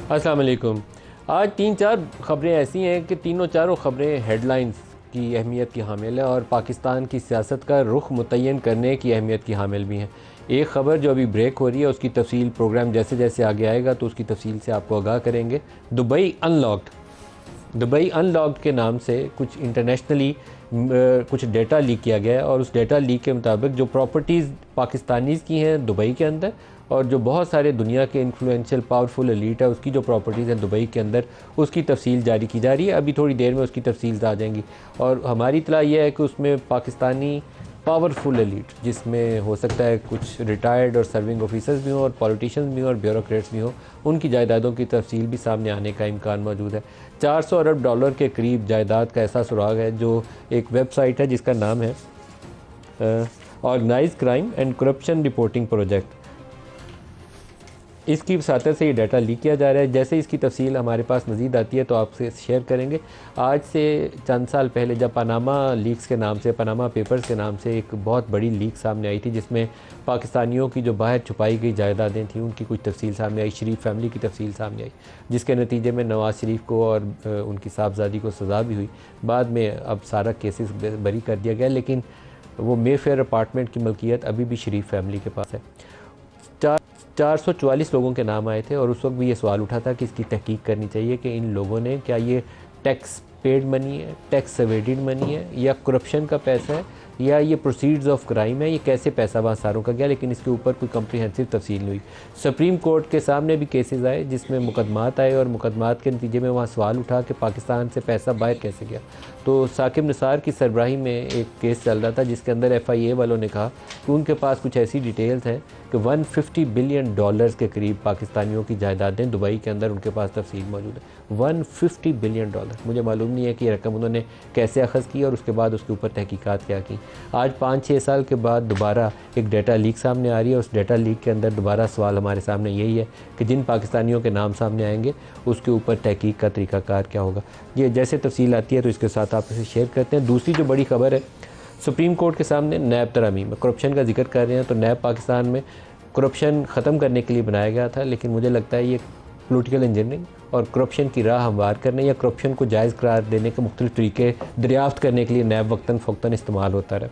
अस्सलाम वालेकुम। आज 3-4 ख़बरें ऐसी हैं कि तीनों चारों ख़बरें हेडलाइंस की अहमियत की हामिल है और पाकिस्तान की सियासत का रुख मुतय्यन करने की अहमियत की हामिल भी हैं। एक ख़बर जो अभी ब्रेक हो रही है उसकी तफसील प्रोग्राम जैसे जैसे आगे आएगा तो उसकी तफसील से आपको आगाह करेंगे। दुबई अनलॉक्ड के नाम से कुछ इंटरनेशनली कुछ डेटा लीक किया गया है और उस डेटा लीक के मुताबिक जो प्रॉपर्टीज़ पाकिस्तानीज़ की हैं दुबई के अंदर और जो बहुत सारे दुनिया के इन्फ्लुएंशियल पावरफुल एलीट है उसकी जो प्रॉपर्टीज़ हैं दुबई के अंदर उसकी तफसील जारी की जा रही है। अभी थोड़ी देर में उसकी तफसील आ जाएंगी और हमारी इत्तला यह है कि उसमें पाकिस्तानी पावरफुल एलीट जिसमें हो सकता है कुछ रिटायर्ड और सर्विंग ऑफिसर्स भी हों और पॉलिटिशियंस भी हों और ब्यूरोक्रेट्स भी हों, उनकी जायदादों की तफसील भी सामने आने का इम्कान मौजूद है। 400 अरब डॉलर के करीब जायदाद का ऐसा सुराग है जो एक वेबसाइट है जिसका नाम है organised crime and corruption reporting project. इसकी वसातत से ये डाटा लीक किया जा रहा है। जैसे इसकी तफसील हमारे पास मज़ीद आती है तो आपसे शेयर करेंगे। आज से चंद साल पहले जब पनामा लीक्स के नाम से, पनामा पेपर्स के नाम से एक बहुत बड़ी लीक सामने आई थी जिसमें पाकिस्तानियों की जो बाहर छुपाई गई जायदादें थी उनकी कुछ तफसील सामने आई, शरीफ फैमिली की तफसील सामने आई, जिसके नतीजे में नवाज़ शरीफ को और उनकी साहबजादी को सज़ा भी हुई। बाद में अब सारा केसेस बरी कर दिया गया, लेकिन वो मेफेयर अपार्टमेंट की मलकियत अभी भी शरीफ फैमिली के पास है। 444 लोगों के नाम आए थे और उस वक्त भी ये सवाल उठा था कि इसकी तहकीक करनी चाहिए कि इन लोगों ने क्या ये टैक्स पेड मनी है, टैक्स एवेडेड मनी है या करप्शन का पैसा है या ये प्रोसीड्स ऑफ क्राइम है, ये कैसे पैसा वहाँ सारों का गया, लेकिन इसके ऊपर कोई कम्प्रीहेंसिव तफसील नहीं हुई। सुप्रीम कोर्ट के सामने भी केसेस आए जिसमें मुकदमात आए और मुकदमात के नतीजे में वहाँ सवाल उठा कि पाकिस्तान से पैसा बाहर कैसे गया। तो साकिब निसार की सरबराही में एक केस चल रहा था जिसके अंदर FIA वालों ने कहा कि उनके पास कुछ ऐसी डिटेल्स हैं कि 150 बिलियन डॉलर्स के करीब पाकिस्तानियों की जायदादें दुबई के अंदर उनके पास तफसील मौजूद है। 150 बिलियन डॉलर, मुझे मालूम नहीं है कि ये रकम उन्होंने कैसे अखज़ की और उसके बाद उसके ऊपर तहकीकात क्या की। आज 5-6 साल के बाद दोबारा एक डाटा लीक सामने आ रही है। उस डाटा लीक के अंदर दोबारा सवाल हमारे सामने यही है कि जिन पाकिस्तानियों के नाम सामने आएंगे उसके ऊपर तहकीक का तरीक़ाकार क्या होगा। ये जैसे तफसील आती है तो इसके साथ आप इसे शेयर करते हैं। दूसरी जो बड़ी खबर है, सुप्रीम कोर्ट के सामने नैब तरमीम, करप्शन का जिक्र कर रहे हैं तो नैब पाकिस्तान में करप्शन ख़त्म करने के लिए बनाया गया था, लेकिन मुझे लगता है ये पॉलिटिकल इंजीनियरिंग और करप्शन की राह हमवार करने या करप्शन को जायज़ करार देने के मुख्तलिफ तरीके दरियाफ्त करने के लिए नैब वक्तन फ़ौक्तन इस्तेमाल होता रहा।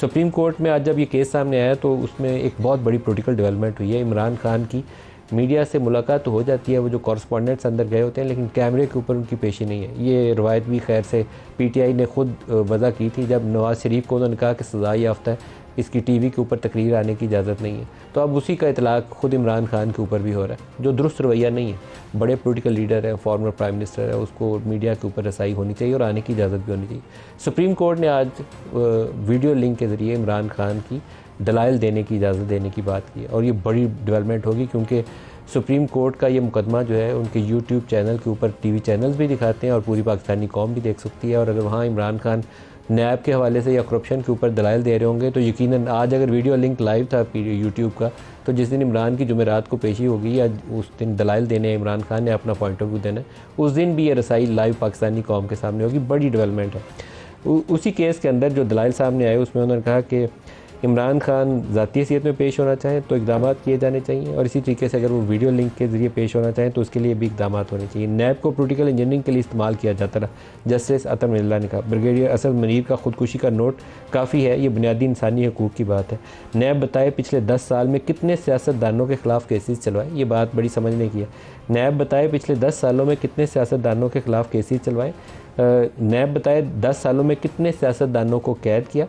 सुप्रीम कोर्ट में आज जब ये केस सामने आया तो उसमें एक बहुत बड़ी पॉलिटिकल डेवलपमेंट हुई है। इमरान खान की मीडिया से मुलाकात तो हो जाती है, वो जो कॉरस्पॉन्डेंट्स अंदर गए होते हैं, लेकिन कैमरे के ऊपर उनकी पेशी नहीं है। ये रवायत भी खैर से PTI ने ख़ुद वज़ा की थी जब नवाज़ शरीफ को उन्होंने कहा कि सज़ा याफ्ता है, इसकी TV के ऊपर तकरीर आने की इजाज़त नहीं है। तो अब उसी का इतलाक़ ख़ुद इमरान खान के ऊपर भी हो रहा है, जो दुरुस्त रवैया नहीं है। बड़े पॉलिटिकल लीडर है, फॉर्मर प्राइम मिनिस्टर है, उसको मीडिया के ऊपर रसाई होनी चाहिए और आने की इजाज़त भी होनी चाहिए। सुप्रीम कोर्ट ने आज वीडियो लिंक के ज़रिए इमरान खान की दलाइल देने की इजाज़त देने की बात की और ये बड़ी डेवलपमेंट होगी क्योंकि सुप्रीम कोर्ट का ये मुकदमा जो है उनके YouTube चैनल के ऊपर TV चैनल्स भी दिखाते हैं और पूरी पाकिस्तानी कौम भी देख सकती है। और अगर वहाँ इमरान खान नैब के हवाले से या करप्शन के ऊपर दलाइल दे रहे होंगे तो यकीनन आज अगर वीडियो लिंक लाइव था YouTube का, तो जिस दिन इमरान की जुमेरात को पेशी होगी या उस दिन दलाइल देने इमरान खान ने अपना पॉइंट ऑफ व्यू देना है, उस दिन भी ये रसाई लाइव पाकिस्तानी कौम के सामने होगी। बड़ी डेवलपमेंट है। उसी केस के अंदर जो दलाइल सामने आए उसमें उन्होंने कहा कि इमरान खान ज़ाती हैसियत में पेश होना चाहें तो इक़दामात किए जाने चाहिए और इसी तरीके से अगर वो वीडियो लिंक के ज़रिए पेश होना चाहें तो उसके लिए भी इक़दामात होने चाहिए। नैब को पॉलिटिकल इंजीनियरिंग के लिए इस्तेमाल किया जाता रहा। जस्टिस अतर मिल्ला ने कहा ब्रिगेडियर असद मनीर का ख़ुदकुशी का नोट काफ़ी है, ये बुनियादी इंसानी हकूक़ की बात है। नैब बताए पिछले 10 साल में कितने सियासतदानों के ख़िलाफ़ केसेस चलवाए, ये बात बड़ी समझने की है। नैब बताए पिछले 10 सालों में कितने सियासतदानों के ख़िलाफ़ केसेस चलवाए। नैब बताए 10 सालों में कितने सियासतदानों को कैद किया,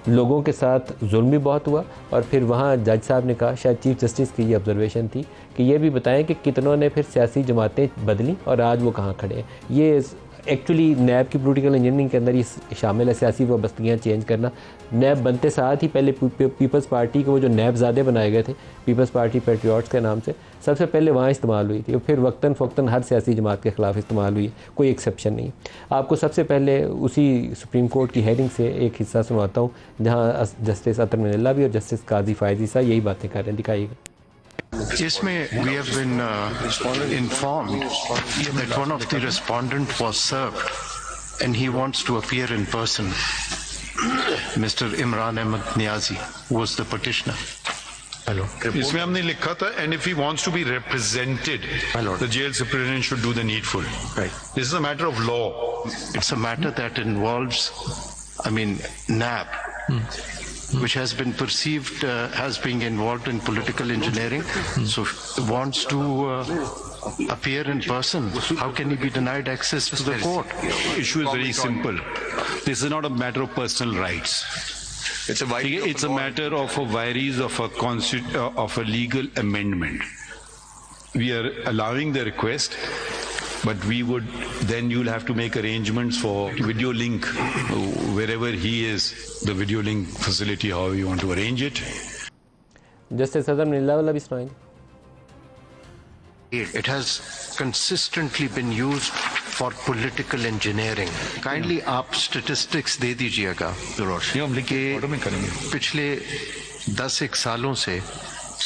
लोगों के साथ जुल्म भी बहुत हुआ। और फिर वहाँ जज साहब ने कहा, शायद चीफ जस्टिस की ये ऑब्जर्वेशन थी कि ये भी बताएं कि कितनों ने फिर सियासी जमातें बदली और आज वो कहाँ खड़े हैं। ये एक्चुअली नैब की पॉलिटिकल इंजीनियरिंग के अंदर ये शामिल है, सियासी वाबस्तगियाँ चेंज करना। नैब बनते साथ ही पहले पीपल्स पार्टी के वो जो नैबज़ादे बनाए गए थे, पीपल्स पार्टी पैट्रियट्स के नाम से, सबसे पहले वहाँ इस्तेमाल हुई थी और फिर वक्तन फ़ौक्तन हर सियासी जमात के ख़िलाफ़ इस्तेमाल हुई, कोई एक्सेप्शन नहीं। आपको सबसे पहले उसी सुप्रीम कोर्ट की हेडिंग से एक हिस्सा सुनाता हूँ जहाँ जस्टिस अतर मिल्ला भी और जस्टिस काजी फ़ायज़ी साहब यही बातें कर रहे हैं, दिखाइएगा। इसमें we have been informed that one of the respondent was served and he wants to appear in person. Mr. Imran Ahmed Niazi was the petitioner. Hello, इसमें हमने लिखा था and if he wants to be represented, the jail superintendent should do the needful. Right. This is a matter of law. It's a matter that involves, NAB, which has been perceived as being involved in political engineering, so wants to appear in person. How can he be denied access to the court? Issue is very simple. This is not a matter of personal rights. It's a matter of a vires of a legal amendment. We are allowing the request, but you'll have to make arrangements for video link wherever he is, the video link facility, however you want to arrange it. Justice अजम नीला वाला भी सुनाएंगे। It has consistently been used for political engineering. Kindly आप statistics दे दीजिएगा कि पिछले 10 सालों से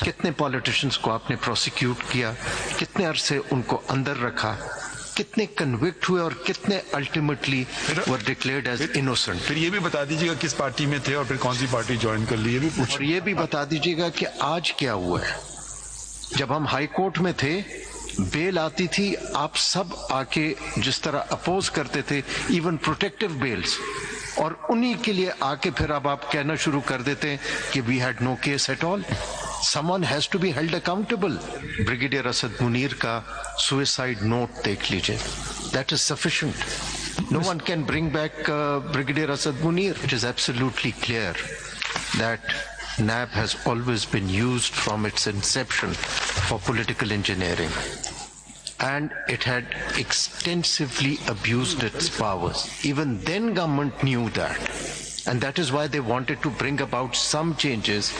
कितने पॉलिटिशियंस को आपने प्रोसिक्यूट किया, कितने अरसे उनको अंदर रखा, कितने कन्विक्ट हुए और कितने अल्टीमेटली वर डिक्लेयर्ड एज इनोसेंट। फिर ये भी बता दीजिएगा किस पार्टी में थे और फिर कौन सी पार्टी ज्वाइन कर ली, ये भी पूछ। और ये भी बता दीजिएगा कि आज क्या हुआ है। जब हम हाई कोर्ट में थे, बेल आती थी, आप सब आके जिस तरह अपोज करते थे, इवन प्रोटेक्टिव बेल्स, और उन्हीं के लिए आके फिर अब आप कहना शुरू कर देते हैं कि we had no case at all. Someone has to be held accountable. Brigadier Asad Munir का suicide note देख लीजिए. That is sufficient. No one can bring back Brigadier Asad Munir. It is absolutely clear that NAB has always been used from its inception for political engineering. And it had extensively abused its powers. Even then government knew that. And that is why they wanted to bring about some changes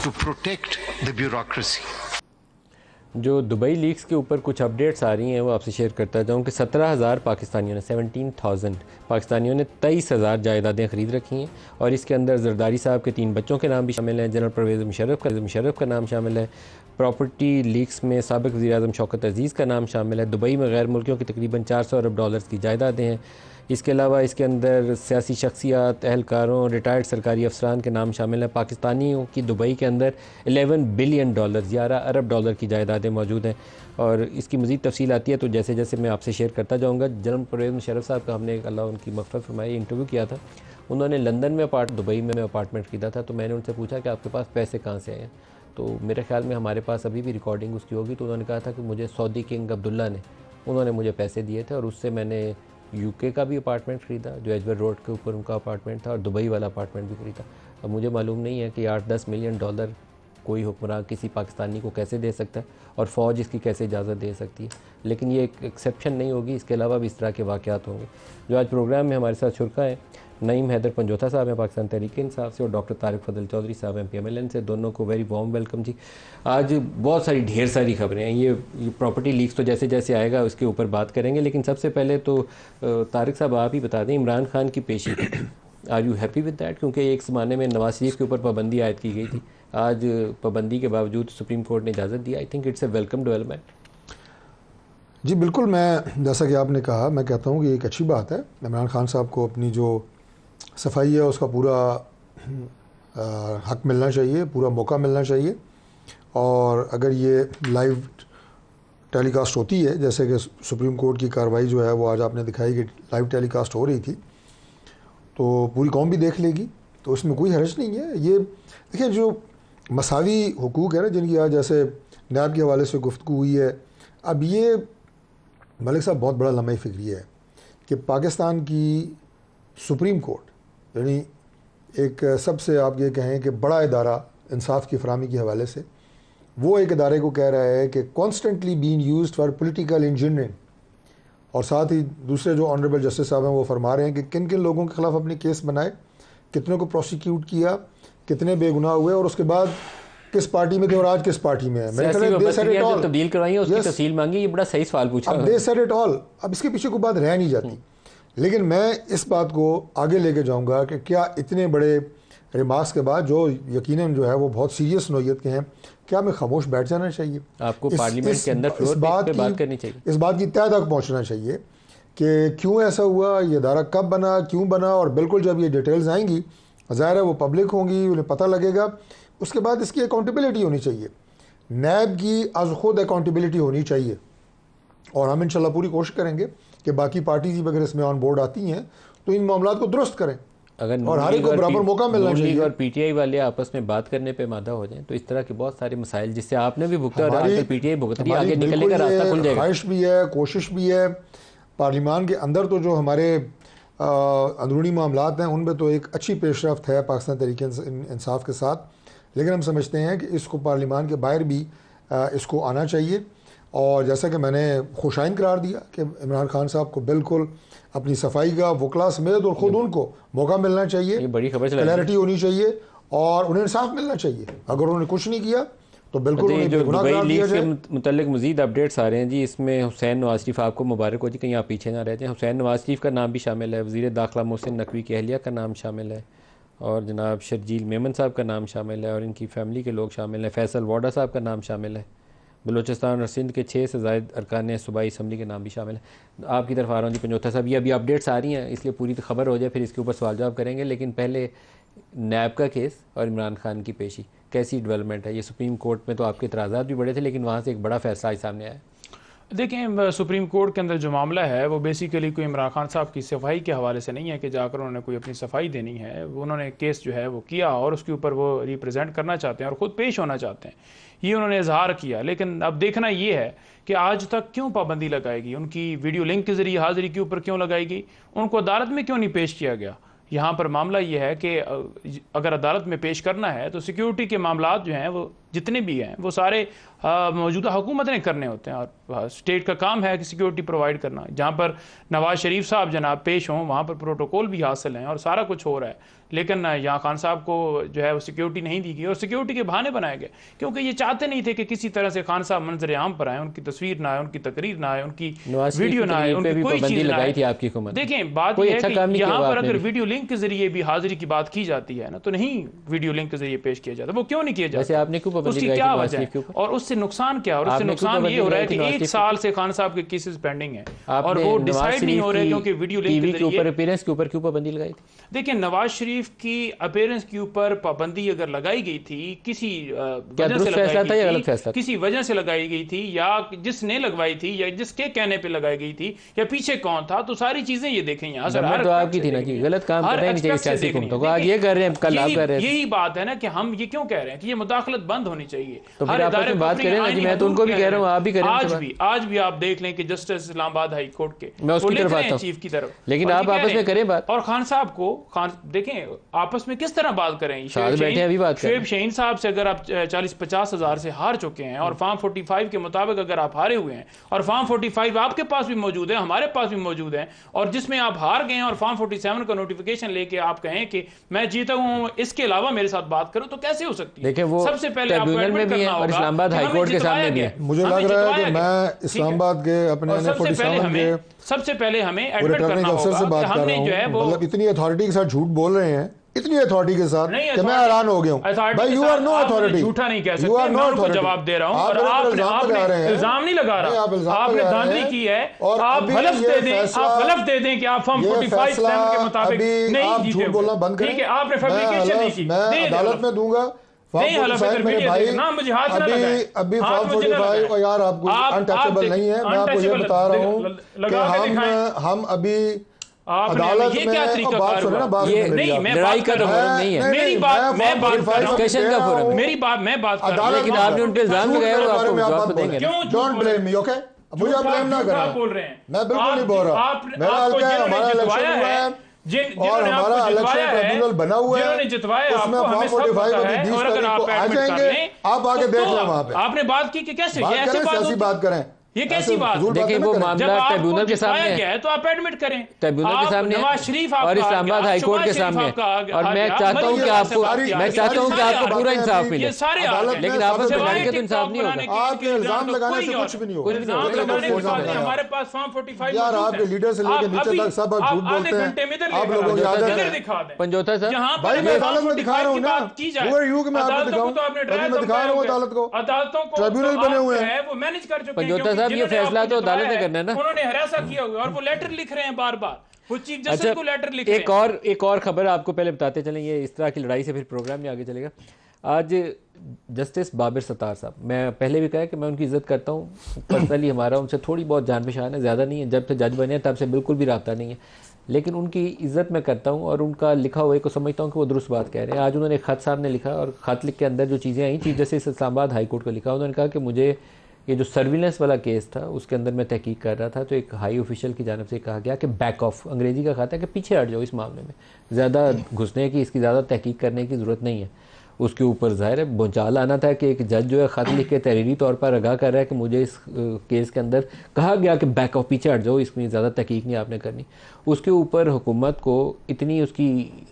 to protect the bureaucracy. जो Dubai leaks के ऊपर कुछ updates आ रही हैं वो आपसे share करता जाऊँ कि 17,000 पाकिस्तानियों ने 17,000 पाकिस्तानियों ने 23,000 जायदादें ख़रीद रखी हैं, और इसके अंदर जरदारी साहब के 3 बच्चों के नाम भी शामिल हैं। जनरल परवेज़ मुशर्रफ का नाम शामिल है। प्रॉपर्टी लीक्स में साबिक़ वज़ीर-ए-आज़म शौकत अज़ीज़ का नाम शामिल है। दुबई में गैर मुल्कियों की तकरीबन 400 अरब डॉलर्स की जायदादें हैं। इसके अलावा इसके अंदर सियासी शख्सियात, एहलकारों, रिटायर्ड सरकारी अफसरान के नाम शामिल हैं। पाकिस्तानियों की दुबई के अंदर 11 बिलियन डॉलर 11 अरब डॉलर की जायदादें मौजूद हैं, और इसकी मज़ीद तफसील आती है तो जैसे जैसे मैं आपसे शेयर करता जाऊँगा। जनरल परवेज़ मुशर्रफ साहब का हमने अल्लाह उनकी मग़फ़िरत फरमाए इंटरव्यू किया था। उन्होंने लंदन में दुबई में अपार्टमेंट ख़रीदा था, तो मैंने उनसे पूछा कि आपके पास पैसे कहाँ से आए, तो मेरे ख्याल में हमारे पास अभी भी रिकॉर्डिंग उसकी होगी, तो उन्होंने कहा था कि मुझे सऊदी किंग अब्दुल्ला ने उन्होंने मुझे पैसे दिए थे, और उससे मैंने यूके का भी अपार्टमेंट ख़रीदा जो एजवर रोड के ऊपर उनका अपार्टमेंट था, और दुबई वाला अपार्टमेंट भी ख़रीदा। अब मुझे मालूम नहीं है कि 8-10 मिलियन डॉलर कोई हुक्मरान किसी पाकिस्तानी को कैसे दे सकता है, और फ़ौज इसकी कैसे इजाज़त दे सकती है, लेकिन ये एक एक्सेप्शन नहीं होगी। इसके अलावा भी इस तरह के वाक़यात होंगे। जो आज प्रोग्राम में हमारे साथ शुरका हैं, नईम हैदर पंजोथा साहब हैं पाकिस्तान तहरीक-ए-इंसाफ से, और डॉक्टर तारिक फजल चौधरी साहब हैं PMLN से। दोनों को वेरी वार्म वेलकम जी। आज बहुत सारी ढेर सारी खबरें हैं। ये प्रॉपर्टी लीक्स तो जैसे जैसे आएगा उसके ऊपर बात करेंगे, लेकिन सबसे पहले तो तारिक साहब आप ही बता दें, इमरान खान की पेशी, are you happy with that? क्योंकि एक ज़माने में नवाज शरीफ के ऊपर पाबंदी आयद की गई थी, आज पाबंदी के बावजूद सुप्रीम कोर्ट ने इजाज़त दी। I think it's a welcome development. जी बिल्कुल, मैं जैसा कि आपने कहा, मैं कहता हूँ कि एक अच्छी बात है। इमरान खान साहब को अपनी जो सफाई है उसका पूरा हक मिलना चाहिए, पूरा मौका मिलना चाहिए, और अगर ये लाइव टेलीकास्ट होती है, जैसे कि सुप्रीम कोर्ट की कार्रवाई जो है वो आज आपने दिखाई कि लाइव टेलीकास्ट हो रही थी, तो पूरी कौम भी देख लेगी, तो इसमें कोई हर्ज नहीं है। ये देखिए, जो मसावी हुकूक है ना, जिनकी आज जैसे नैब के हवाले से गुफ्तगू हुई है, अब ये मलिक साहब बहुत बड़ा लम्हा फ़िक्री है कि पाकिस्तान की सुप्रीम कोर्ट, यानी एक सबसे आप ये कहें कि बड़ा इदारा इंसाफ की फराहमी के हवाले से, वो एक इदारे को कह रहा है कि constantly being used for political engineering, और साथ ही दूसरे जो ऑनरेबल जस्टिस साहब हैं वो फरमा रहे हैं कि किन किन लोगों के ख़िलाफ़ अपने केस बनाए, कितने को प्रोसिक्यूट किया, कितने बेगुनाह हुए, और उसके बाद किस पार्टी में थे और आज किस पार्टी में है। तब्दील करवाई, उसकी तफसील मांगी। ये बड़ा सही सवाल पूछा। अब दे सेड इट ऑल, अब इसके पीछे कोई बात रह नहीं जाती। लेकिन मैं इस बात को आगे लेके जाऊंगा कि क्या इतने बड़े रिमार्क्स के बाद, जो यकीनन जो है वो बहुत सीरियस नौयत के हैं, क्या हमें खामोश बैठ जाना चाहिए? आपको पार्लियामेंट के अंदर फ्लोर पे बात करनी चाहिए, इस बात की तह तक पहुंचना चाहिए कि क्यों ऐसा हुआ, ये इदारा कब बना, क्यों बना, और बिल्कुल जब ये डिटेल्स आएंगी ज़ाहिर है वो पब्लिक होंगी, उन्हें पता लगेगा। उसके बाद इसकी अकाउंटेबिलिटी होनी चाहिए, नैब की आज खुद अकाउंटेबिलिटी होनी चाहिए। और हम इंशाल्लाह पूरी कोशिश करेंगे कि बाकी पार्टीज वगैरह इसमें ऑन बोर्ड आती हैं तो इन मामलों को दुरुस्त करें अगर और हर एक को बराबर मौका मिलना चाहिए। और पीटीआई वाले आपस में बात करने पे मादा हो जाएं तो इस तरह के बहुत सारे मसाइल जिससे आपने भी भुगता और आजकल पीटीआई भुगत रही है, आगे निकलने का रास्ता खुल जाएगा। ख्वाहिश भी है, कोशिश भी है। पार्लियामान के अंदर तो जो हमारे अंदरूनी मामलात हैं उनमें तो एक अच्छी पेशरफ्त है पाकिस्तान तहरीक इंसाफ के साथ, लेकिन हम समझते हैं कि इसको पार्लियामान के बाहर भी इसको आना चाहिए। और जैसा कि मैंने खुशाइन करार दिया कि इमरान खान साहब को बिल्कुल अपनी सफाई का वकला समेत और ख़ुद उनको मौका मिलना चाहिए, ये बड़ी खबर क्लैरिटी होनी चाहिए और उन्हें इंसाफ मिलना चाहिए। अगर उन्होंने कुछ नहीं किया तो बिल्कुल उन्हें जो बेगुनाह दुबई करार दिया लीग के जाए। मुतल्लिक मज़ीद अपडेट्स आ रहे हैं जी, इसमें हुसैन नवाज शरीफ, आपको मुबारक हो जी, कहीं आप पीछे ना रह जाएं। हुसैन नवाज शरीफ का नाम भी शामिल है, वज़ीर दाखिला मोहसिन नकवी की अहलिया का नाम शामिल है, और जनाब शर्जील मेमन साहब का नाम शामिल है, और इनकी फैमिली के लोग शामिल हैं। फैसल वाडा साहब का नाम शामिल है। बलूचिस्तान और सिंध के 6 से ज़ायद अरकान सूबाई असम्बली के नाम भी शामिल हैं। आपकी तरफ आ रहा हूँ जी पंजोथा साहब, ये अभी अपडेट्स आ रही हैं इसलिए पूरी खबर हो जाए, फिर इसके ऊपर सवाल जवाब करेंगे। लेकिन पहले नैब का केस और इमरान खान की पेशी कैसी डेवलपमेंट है? ये सुप्रीम कोर्ट में तो आपके इतराज़ात भी बड़े थे, लेकिन वहाँ से एक बड़ा फैसला आज सामने आया। देखें, सुप्रीम कोर्ट के अंदर जो मामला है वो बेसिकली कोई इमरान खान साहब की सफाई के हवाले से नहीं है कि जाकर उन्होंने कोई अपनी सफाई देनी है। उन्होंने केस जो है वो किया और उसके ऊपर वो रिप्रेजेंट करना चाहते हैं और ख़ुद पेश होना चाहते हैं, ये उन्होंने इजहार किया। लेकिन अब देखना ये है कि आज तक क्यों पाबंदी लगाई गई, उनकी वीडियो लिंक के ज़रिए हाज़िरी के ऊपर क्यों लगाई गई, उनको अदालत में क्यों नहीं पेश किया गया। यहाँ पर मामला ये है कि अगर अदालत में पेश करना है तो सिक्योरिटी के मामलात जो हैं वो जितने भी हैं वो सारे मौजूदा हुकूमत ने करने होते हैं और स्टेट का काम है कि सिक्योरिटी प्रोवाइड करना। जहाँ पर नवाज शरीफ साहब जनाब पेश हों वहाँ पर प्रोटोकॉल भी हासिल हैं और सारा कुछ हो रहा है, लेकिन यहाँ खान साहब को जो है वो सिक्योरिटी नहीं दी गई और सिक्योरिटी के बहाने बनाए गए, क्योंकि ये चाहते नहीं थे कि किसी तरह से खान साहब मंजर आम पर आए, उनकी तस्वीर ना आए, उनकी तकरीर ना आए, उनकी वीडियो ना आए, उनकी कोई चीज़ ना आए। देखें, बात यह है कि यहाँ पर अगर वीडियो लिंक के जरिए भी हाजिरी की बात की जाती है ना तो नहीं वीडियो लिंक के जरिए पेश किया जाता, वो क्यों नहीं किया जाता, उसकी क्या वजह है और उससे नुकसान क्या? और उससे नुकसान ये हो रहा है कि 1 साल से खान साहब के केसेस पेंडिंग है और वो डिसाइड नहीं हो रहे क्योंकि वीडियो लिंक के ऊपर अपीयरेंस के ऊपर क्यों पाबंदी लगाई थी? देखिए, नवाज शरीफ की अपीयरेंस के ऊपर पाबंदी अगर लगाई गई थी किसी वजह से लगाई गई थी, किसी वजह से लगाई गई थी या जिसने लगवाई थी या जिसके कहने पे लगाई गई थी या पीछे कौन था, तो सारी चीजें ये देखें यहाँ से तो आपकी थी ना कि गलत काम कर रहे हैं, आज ये कर रहे हैं, कल आप कर रहे हैं। यही बात है ना कि हम ये क्यों कह रहे हैं कि ये मुदाखलत बंद होनी चाहिए। तो फिर आप बात करें ना जी, मैं तो उनको भी कह रहा हूँ, आप भी करें। आज भी आप देख लें कि जस्टिस इस्लामाबाद हाई कोर्ट के मैं उसकी तरफ आता हूं, चीफ की तरफ, लेकिन आप आपस में करें बात। और खान साहब को देखें आपस में किस तरह बात करें। शोएब शाहीन साहब से अगर आप 40-50 हज़ार से हार चुके हैं और फॉर्म 45 के मुताबिक अगर आप हारे हुए हैं और फॉर्म 45 आपके पास भी मौजूद है, हमारे पास भी मौजूद है, और जिसमें आप हार गए और फॉर्म 47 का नोटिफिकेशन लेके आप कहें कि मैं जीता हूं, इसके अलावा मेरे साथ बात करो, तो कैसे हो सकती है? देखिए, वो सबसे पहले आपको एडमिट करना होगा। इस्लामाबाद हाई कोर्ट के सामने भी है। मुझे लग रहा है कि मैं इस्लामाबाद के अपने सबसे पहले हमें एडमिट करना होगा कि हमने जो है वो इतनी अथॉरिटी के साथ झूठ बोल रहे हैं, इतनी अथॉरिटी के साथ कि मैं हैरान हो गया हूं। भाई यू आर नो अथॉरिटी, झूठा नहीं कह सकते, मैं उनको जवाब दे रहा हूं और आपने इल्जाम नहीं लगा रहा, आपने धांधली की है और आप हलफ दे दें, आप हलफ दे दें कि आप फॉर्म 45 के मुताबिक नहीं जीते, झूठ बोलना बंद करें। ठीक है, आपने फैब्रिकेशन नहीं की, मैं अदालत में दूंगा। नहीं हलफ है मेरे भाई ना, मुझे हाथ ना लगाएं। अभी फॉर्म 45 और यार आपको अनटचेबल नहीं है, मैं आपको ये बता रहा हूं कि हम अभी अदालत में बात सुने ना, बात नहीं, मैं लड़ाई का तो फोरम नहीं है, मेरी बात मैं बात कर रहा हूं, डिस्कशन का फोरम है, मेरी बात मैं बात कर रहा हूं, लेकिन आपने उन पे इल्जाम लगाया वो आपको जवाब देंगे। Don't blame me, okay? मुझे ब्लेम ना करना, मैं बिल्कुल नहीं बोल रहा। मेरा हल्का है, हमारा इलेक्शन हुआ है और हमारा इलेक्शन ट्रिब्यूनल बना हुआ है, उसमें फॉर्म 45 अभी 20 तारीख को आ जाएंगे, आप आके देख लें वहां पे। आपने बात की कि कैसे ऐसी बात करें, ये कैसी बात? देखिए, वो मामला ट्रिब्यूनल के सामने है तो आप एडमिट करें, ट्रिब्यूनल के सामने नवाज शरीफ और इस्लामाबाद हाई कोर्ट के सामने, और मैं चाहता हूं कि आपको पूरा इंसाफ मिले, लेकिन आपस में लड़के तो इंसाफ नहीं होगा। आपके इल्जाम लगाने से कुछ भी नहीं होगा। हमारे पास फॉर्म 45 यार आपके लीडर से लेकर नीचे तक सब झूठ बोलते हैं, आप लोगों को आदत है। पंजोता साहब, भाई मैं अदालत में दिखा रहा हूं ना, वो यू कि मैं आपको दिखाऊं, अभी मैं दिखा रहा हूं अदालत को, अदालतों को ट्रिब्यूनल बने हुए हैं, वो मैनेज कर चुके हैं। ये फैसला तो अदालत ने करना है ना, उन्होंने हरासा किया हुआ और वो लेटर लिख रहे हैं बार-बार, वो चीफ जस्टिस को लेटर लिख रहे हैं। एक और खबर आपको पहले बताते चलें, ये इस तरह की लड़ाई से फिर प्रोग्राम में आगे चलेगा। आज जस्टिस बाबर सत्तार साहब, मैं पहले भी कहा कि मैं उनकी इज़्ज़त करता हूँ, पर्सनली हमारा उनसे थोड़ी बहुत जान पहचान है, ज़्यादा नहीं है, जब से जज बने हैं तब से बिल्कुल भी रब्ता नहीं है, लेकिन उनकी इज़्ज़त मैं करता हूँ और उनका लिखा हुए को समझता हूँ कि वो दुरुस्त बात कह रहे हैं। आज उन्होंने खत साहब ने लिखा और ख़त लिख के अंदर जो चीज़ें आई, chief justice Islamabad high court को लिखा, उन्होंने कहा कि मुझे ये जो सर्विलेंस वाला केस था उसके अंदर मैं तहकीक कर रहा था, तो एक हाई ऑफिशियल की जानब से कहा गया कि बैक ऑफ, अंग्रेजी का खाता है कि पीछे हट जाओ, इस मामले में ज़्यादा घुसने की, इसकी ज़्यादा तहकीक करने की ज़रूरत नहीं है। उसके ऊपर ज़ाहिर है भूचाल आना था कि एक जज जो है ख़त लिख के तहरीरी तौर पर आगाह कर रहा है कि मुझे इस केस के अंदर कहा गया कि बैक ऑफ, पीछे हट जाओ, इसमें ज़्यादा तहकीक नहीं आपने करनी। उसके ऊपर हुकूमत को इतनी उसकी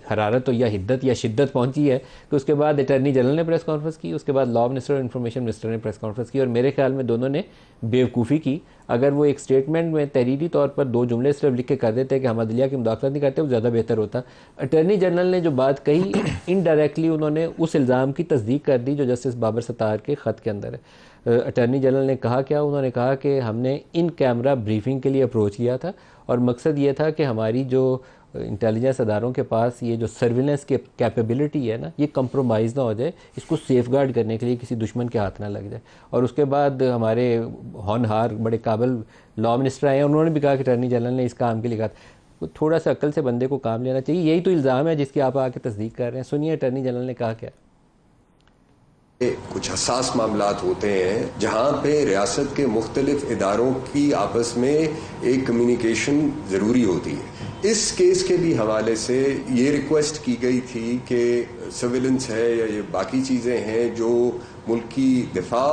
हरारत या हिद्दत या शिद्दत पहुंची है कि उसके बाद अटर्नी जनरल ने प्रेस कॉन्फ्रेंस की, उसके बाद लॉ मिनिस्टर और इंफॉर्मेशन मिनिस्टर ने प्रेस कॉन्फ्रेंस की, और मेरे ख्याल में दोनों ने बेवकूफ़ी की। अगर वो एक स्टेटमेंट में तहरीरी तौर पर 2 जुमले सिर्फ लिख के कर देते कि हम अदलिया की मुदाखलत नहीं करते, वो ज़्यादा बेहतर होता। अटर्नी जनरल ने जो बात कही, इनडायरेक्टली उन्होंने उस इल्ज़ाम की तस्दीक कर दी जो जस्टिस बाबर सत्तार के ख़त के अंदर है। अटर्नी जनरल ने कहा क्या, उन्होंने कहा कि हमने इन कैमरा ब्रीफिंग के लिए अप्रोच किया था और मकसद ये था कि हमारी जो इंटेलिजेंस अदारों के पास ये जो सर्विलेंस की कैपेबिलिटी है ना, ये कंप्रोमाइज़ ना हो जाए, इसको सेफगार्ड करने के लिए किसी दुश्मन के हाथ ना लग जाए। और उसके बाद हमारे होनहार बड़े काबिल लॉ मिनिस्टर आए हैं, उन्होंने भी कहा कि अटर्नी जनरल ने इस काम के लिए कहा था। थोड़ा सा अक्ल से बंदे को काम लेना चाहिए, यही तो इल्ज़ाम है जिसकी आप आके तस्दीक कर रहे हैं। सुनिए अटर्नी जनरल ने कहा क्या। कुछ हसास मामलात होते हैं जहां पे रियासत के मुख्तलिफ इदारों की आपस में एक कम्युनिकेशन ज़रूरी होती है। इस केस के भी हवाले से ये रिक्वेस्ट की गई थी कि सर्विलेंस है या ये बाकी चीज़ें हैं जो मुल्क की दिफा,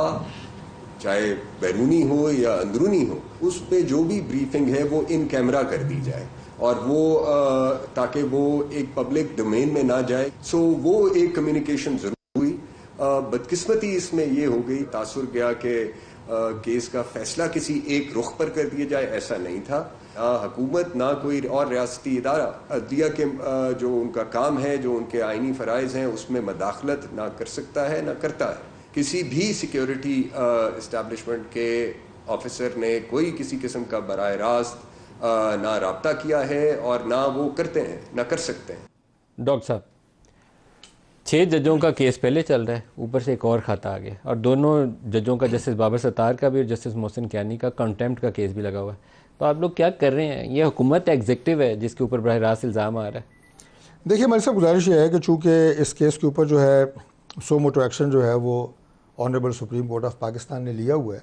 चाहे बैरूनी हो या अंदरूनी हो, उस पे जो भी ब्रीफिंग है वो इन कैमरा कर दी जाए और वो ताकि वो एक पब्लिक डोमेन में ना जाए। सो वो एक कम्युनिकेशन जरूर हुई। बदकिस्मती इसमें ये हो गई, तासुर गया कि केस का फैसला किसी एक रुख पर कर दिया जाए, ऐसा नहीं था। हुकूमत ना कोई और रियासती इदारा अदलिया के जो उनका काम है, जो उनके आइनी फ़राइज़ हैं, उसमें मदाखलत ना कर सकता है ना करता है। किसी भी सिक्योरिटी इस्टेब्लिशमेंट के ऑफिसर ने कोई किसी किस्म का बराह रास्त ना राब्ता किया है और ना वो करते हैं, ना कर सकते हैं। डॉक्टर साहब, 6 जजों का केस पहले चल रहा है, ऊपर से एक और खाता आ गया, और दोनों जजों का, जस्टिस बाबर सत्तार का भी और जस्टिस मोहसिन कियानी का कंटेम्प्ट का केस भी लगा हुआ है। तो आप लोग क्या कर रहे हैं? ये हुकूमत एग्जीक्यूटिव है जिसके ऊपर बराह रास्त इल्ज़ाम आ रहा है। देखिए, मेरी सब गुजारिश ये है कि चूँकि इस केस के ऊपर जो है सो मोटो एक्शन जो है वो honourable supreme court of Pakistan ने लिया हुआ है,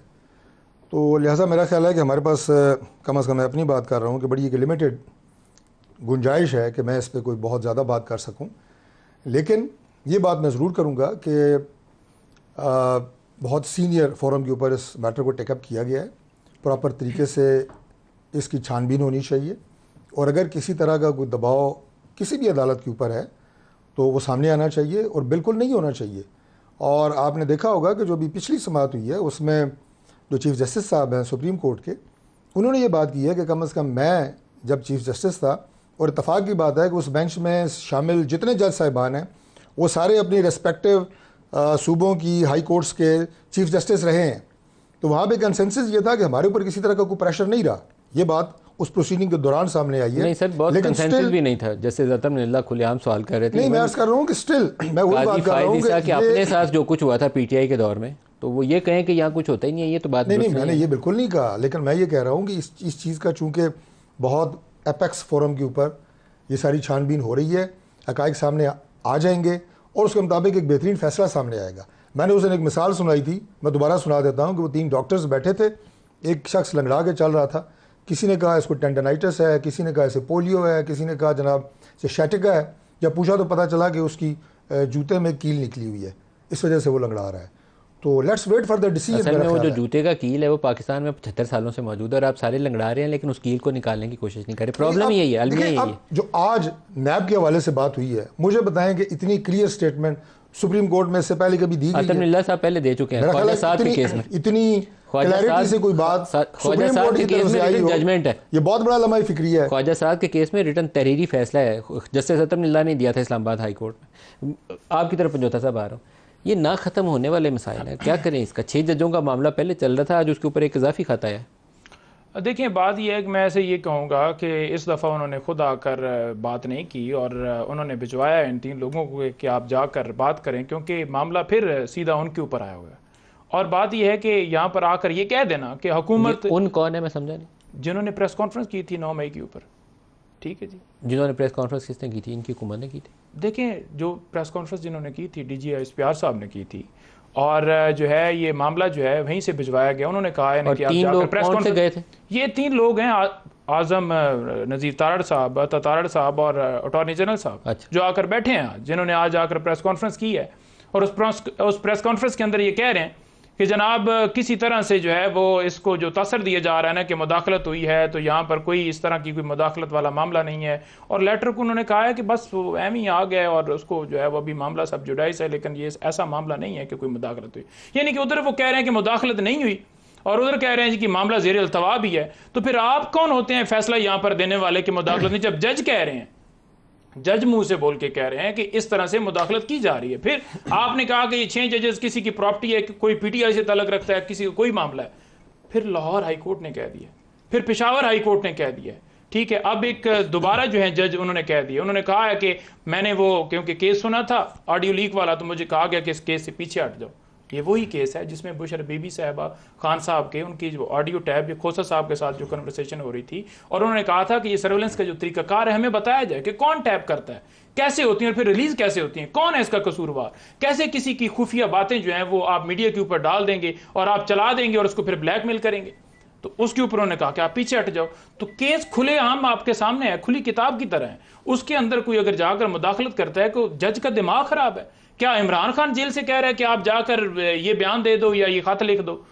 तो लिहाजा मेरा ख्याल है कि हमारे पास कम से कम मैं अपनी बात कर रहा हूँ कि बड़ी एक लिमिटेड गुंजाइश है कि मैं इस पर कोई बहुत ज़्यादा बात कर सकूँ। लेकिन ये बात मैं ज़रूर करूँगा कि बहुत सीनियर फोरम के ऊपर इस मैटर को टेकअप किया गया है, प्रॉपर तरीके से इसकी छानबीन होनी चाहिए, और अगर किसी तरह का कोई दबाव किसी भी अदालत के ऊपर है तो वो सामने आना चाहिए और बिल्कुल नहीं होना चाहिए। और आपने देखा होगा कि जो भी पिछली समाअत हुई है उसमें जो चीफ़ जस्टिस साहब हैं सुप्रीम कोर्ट के, उन्होंने ये बात की है कि कम से कम मैं जब चीफ़ जस्टिस था, और इत्तफाक़ की बात है कि उस बेंच में शामिल जितने जज साहिबान हैं वो सारे अपनी रेस्पेक्टिव सूबों की हाई कोर्ट्स के चीफ़ जस्टिस रहे हैं, तो वहाँ पे कंसेंसस ये था कि हमारे ऊपर किसी तरह का कोई प्रेशर नहीं रहा। ये बात उस प्रोसीडिंग के दौरान सामने आई है। नहीं सर, बहुत कंसेंसस भी नहीं था, जैसे ज़तम निल्ला खुलेआम सवाल कर रहे थे। नहीं, मैं अर्ज़ कर रहा हूँ कि स्टिल मैं वही बात कर रहा हूँ कि अपने साथ जो कुछ हुआ था पीटीआई के दौर में, तो वो ये कहें कि यहाँ कुछ होता ही नहीं है, ये तो बात नहीं, मैंने ये बिल्कुल नहीं कहा, लेकिन मैं ये कह रहा हूँ कि इस चीज़ का चूँकि बहुत एपेक्स फोरम के ऊपर ये सारी छानबीन हो रही है, हक़ाइक़ सामने आ जाएंगे और उसके मुताबिक एक बेहतरीन फ़ैसला सामने आएगा। मैंने उस दिन एक मिसाल सुनाई थी, मैं दोबारा सुना देता हूँ कि वो 3 डॉक्टर्स बैठे थे, एक शख्स लंगड़ा के चल रहा था, किसी ने कहा इसको टेंडनाइटिस है, किसी ने कहा इसे पोलियो है, किसी ने कहा जनाब इसे शैटिका है। जब पूछा तो पता चला कि उसकी जूते में कील निकली हुई है, इस वजह से वो लंगड़ा रहा है। तो let's wait for the decision. असल में वो जो जूते का कील है वो पाकिस्तान में 75 सालों से मौजूद है और आप सारे लंगड़ा रहे हैं, लेकिन उस कील को निकालने की कोशिश नहीं कर रहे। प्रॉब्लम यही है, अलमिया यही है। जो आज नैब के हवाले से बात हुई है, मुझे बताएं कि इतनी क्लियर स्टेटमेंट सुप्रीम कोर्ट में इससे पहले कभी दी गई है? अतमिल्लाह साहब पहले दे चुके हैं ख्वाजा साहब के केस में। इतनी क्लैरिटी से कोई बात सुप्रीम कोर्ट की तरफ से आई हो, जजमेंट है, ये बहुत बड़ा लम्हा फिक्रिया है। ख्वाजा साहब के केस में रिटर्न तहरीरी फैसला है, जस्टिस अतमिल्लाह ने दिया था इस्लामाबाद हाई कोर्ट में। आपकी तरफ पंजोता साहब आ रहा हूँ, ये ना ख़त्म होने वाले मसाइल हैं, क्या करें इसका? 6 जजों का मामला पहले चल रहा था, आज उसके ऊपर एक इजाफी खाता है। देखिए, बात यह है कि मैं ऐसे ये कहूँगा कि इस दफ़ा उन्होंने खुद आकर बात नहीं की और उन्होंने भिजवाया इन 3 लोगों को कि आप जाकर बात करें, क्योंकि मामला फिर सीधा उनके ऊपर आया हुआ है। और बात यह है कि यहाँ पर आकर ये कह देना कि हुकूमत, उन कौन है मैं समझा नहीं, जिन्होंने प्रेस कॉन्फ्रेंस की थी 9 मई के ऊपर, ठीक है जी, जिन्होंने प्रेस कॉन्फ्रेंस किसने की थी? इनकी हुकूमत ने की थी। देखें, जो प्रेस कॉन्फ्रेंस जिन्होंने की थी DG ISPR साहब ने की थी, और जो है ये मामला जो है वहीं से भिजवाया गया। उन्होंने कहा है कि आप जाकर प्रेस कॉन्फ्रेंस गए थे। ये 3 लोग हैं, आजम नज़ीर तारड़ साहब, तारड़ साहब और अटॉर्नी जनरल साहब, अच्छा। जो आकर बैठे हैं, जिन्होंने आज आकर प्रेस कॉन्फ्रेंस की है। और उस प्रेस कॉन्फ्रेंस के अंदर ये कह रहे हैं कि जनाब किसी तरह से जो है वो इसको जो तसर दिया जा रहा है ना कि मुदाखलत हुई है, तो यहाँ पर कोई इस तरह की कोई मुदाखलत वाला मामला नहीं है। और लेटर को उन्होंने कहा है कि बस वो एम ही आ गया और उसको जो है वो अभी मामला सब जुडाइस है, लेकिन ये ऐसा मामला नहीं है कि कोई मुदाखलत हुई। यानी कि उधर वो कह रहे हैं कि मुदाखलत नहीं हुई और उधर कह रहे हैं कि मामला ज़ेर अल्तवा भी है। तो फिर आप कौन होते हैं फैसला यहाँ पर देने वाले कि मुदाखलत नहीं? जब जज कह रहे हैं, जज मुंह से बोल के कह रहे हैं कि इस तरह से मुदाखलत की जा रही है। फिर आपने कहा कि ये 6 जजेस किसी की प्रॉपर्टी है, कोई PTI से तलक रखता है, किसी को कोई मामला है। फिर लाहौर हाई कोर्ट ने कह दिया, फिर पेशावर हाई कोर्ट ने कह दिया, ठीक है। अब एक दोबारा जो है जज उन्होंने कह दिया, उन्होंने कहा है कि मैंने वो क्योंकि केस सुना था ऑडियो लीक वाला, तो मुझे कहा गया कि इस केस से पीछे हट जाओ। ये वही केस है जिसमें बुशर बीबी साहबा खान साहब के उनकी जो ऑडियो टैप खोसा साहब के साथ जो कन्वर्सेशन हो रही थी, और उन्होंने कहा था कि ये सर्वेलेंस का जो तरीकाकार है हमें बताया जाए कि कौन टैप करता है, कैसे होती हैं और फिर रिलीज कैसे होती हैं, कौन है इसका कसूरवार, कैसे किसी की खुफिया बातें जो हैं वो आप मीडिया के ऊपर डाल देंगे और आप चला देंगे और उसको फिर ब्लैकमेल करेंगे। तो उसके ऊपर उन्होंने कहा कि आप पीछे हट जाओ। तो केस खुले आम आपके सामने है, खुली किताब की तरह है। उसके अंदर कोई अगर जाकर मुदाखलत करता है तो जज का दिमाग खराब है। क्या इमरान खान जेल से कह रहा है कि आप जाकर ये बयान दे दो या ये खत लिख दो?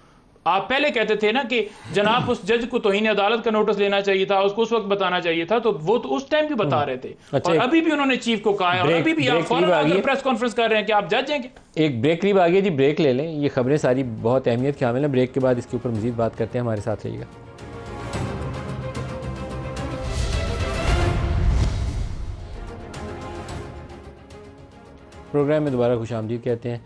आप पहले कहते थे ना कि जनाब उस जज को तौहीन अदालत का नोटिस लेना चाहिए था, उसको उस वक्त बताना चाहिए था, तो वो तो उस टाइम भी बता रहे थे। अच्छा, और अभी भी उन्होंने चीफ को कहा है और अभी भी आप फौरन प्रेस कॉन्फ्रेंस कर रहे हैं कि आप जज हैं। एक ब्रेक करीब आ गया जी, ब्रेक ले लें। ये खबरें सारी बहुत अहमियत की हामिल हैं। ब्रेक के बाद इसके ऊपर मजीद बात करते हैं, हमारे साथ रहिएगा। प्रोग्राम में दोबारा खुशामदीद कहते हैं।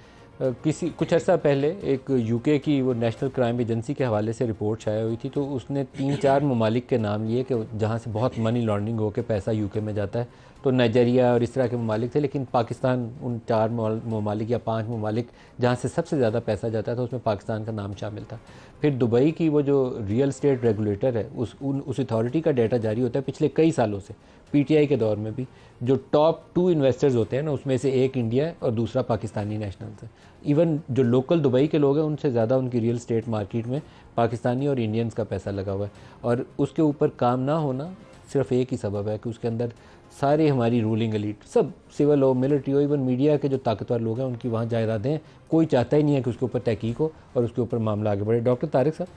कुछ अर्सा पहले एक UK की वो नेशनल क्राइम एजेंसी के हवाले से रिपोर्ट शाया हुई थी, तो उसने 3-4 ममालिक के नाम लिए कि जहाँ से बहुत मनी लॉन्ड्रिंग होकर पैसा UK में जाता है। तो नाइजीरिया और इस तरह के ममालिक थे, लेकिन पाकिस्तान उन 4 ममालिक या 5 ममालिक जहाँ से सबसे ज़्यादा पैसा जाता था उसमें पाकिस्तान का नाम शामिल था। फिर दुबई की वो जो रियल स्टेट रेगुलेटर है उस अथॉरिटी का डाटा जारी होता है पिछले कई सालों से, PTI के दौर में भी, जो टॉप 2 इन्वेस्टर्स होते हैं ना, उसमें से एक इंडिया है और दूसरा पाकिस्तानी नेशनल्स है। इवन जो लोकल दुबई के लोग हैं उनसे ज़्यादा उनकी रियल स्टेट मार्केट में पाकिस्तानी और इंडियंस का पैसा लगा हुआ है। और उसके ऊपर काम ना होना सिर्फ एक ही सबब है कि उसके अंदर सारे हमारी रूलिंग एलीट, सब सिविल हो, मिलिट्री हो, इवन मीडिया के जो ताकतवर लोग हैं उनकी वहाँ जायदादें हैं। कोई चाहता ही नहीं है कि उसके ऊपर तहकीक हो और उसके ऊपर मामला आगे बढ़े। डॉक्टर तारिक साहब,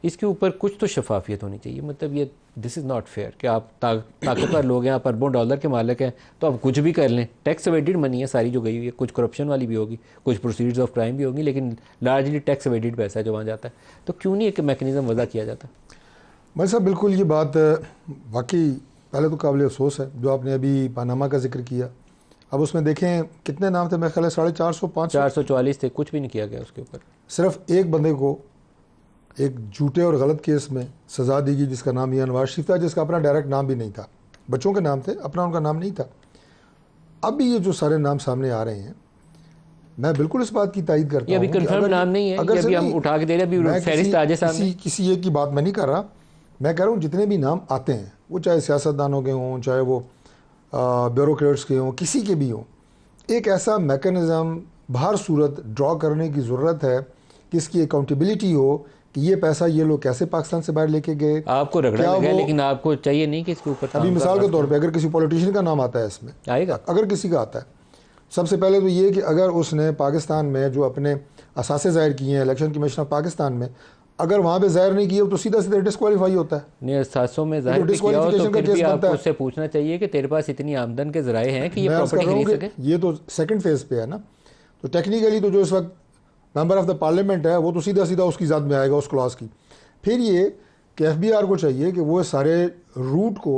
इसके ऊपर कुछ तो शफाफियत होनी चाहिए। मतलब ये दिस इज़ नॉट फेयर कि आप ताकतवर लोग हैं, आप अरबों डॉलर के मालिक हैं, तो आप कुछ भी कर लें। टैक्स एवेडेड मनी है सारी जो गई हुई है, कुछ करप्शन वाली भी होगी, कुछ प्रोसीड्स ऑफ क्राइम भी होगी, लेकिन लार्जली टैक्स एवेडेड पैसा है जो वहाँ जाता है। तो क्यों नहीं एक मैकेनिज़्म वज़ा किया जाता? भाई साहब बिल्कुल ये बात वाकई पहले तो काबिल अफसोस है जो आपने अभी पानामा का जिक्र किया। अब उसमें देखें कितने नाम थे, मेरे ख्याल है 444 थे, कुछ भी नहीं किया गया उसके ऊपर। सिर्फ एक बंदे को एक झूठे और गलत केस में सज़ा दी गई जिसका नाम ये नवाज शरीफ था, जिसका अपना डायरेक्ट नाम भी नहीं था, बच्चों के नाम थे, अपना उनका नाम नहीं था। अब भी ये जो सारे नाम सामने आ रहे हैं, मैं बिल्कुल इस बात की तायद करता हूं अभी कंफर्म नाम नहीं है, अगर अभी हम उठा के दे रहे हैं, अभी फहरिस्त आ जाए सामने। किसी एक की बात मैं नहीं कर रहा, मैं कह रहा हूँ जितने भी नाम आते हैं, वो चाहे सियासतदानों के हों, चाहे वो ब्यूरोक्रेट्स के हों, किसी के भी हों, एक ऐसा मैकेनिज़्म बाहर सूरत ड्रॉ करने की ज़रूरत है कि इसकी अकाउंटेबिलिटी हो कि ये पैसा ये लोग कैसे पाकिस्तान से बाहर लेके गए। आपको रगड़ा लगा, लेकिन आपको चाहिए नहीं कि इसके ऊपर। अभी मिसाल के तौर पे अगर किसी पॉलिटिशियन का नाम आता है इसमें आएगा, अगर किसी का आता है, सबसे पहले तो ये कि अगर उसने पाकिस्तान में जो अपने असासे ज़ाहिर किए हैं इलेक्शन कमीशन ऑफ पाकिस्तान में, अगर वहाँ पे ज़ाहिर नहीं किए तो सीधा सीधा डिस्क्वालीफाई होता है। नहीं, असासों में ज़ाहिर किया हो तो फिर भी आपको उससे पूछना चाहिए कि तेरे पास इतनी आमदन के ज़राए हैं कि ये प्रॉपर्टी खरीद सके। ये तो सेकंड फेज़ पे है ना, तो टेक्निकली तो जो इस वक्त मेंबर ऑफ द पार्लियामेंट है वो तो सीधा सीधा उसकी ज़ात में आएगा उस क्लॉज की। फिर ये कि FBI को चाहिए कि वो सारे रूट को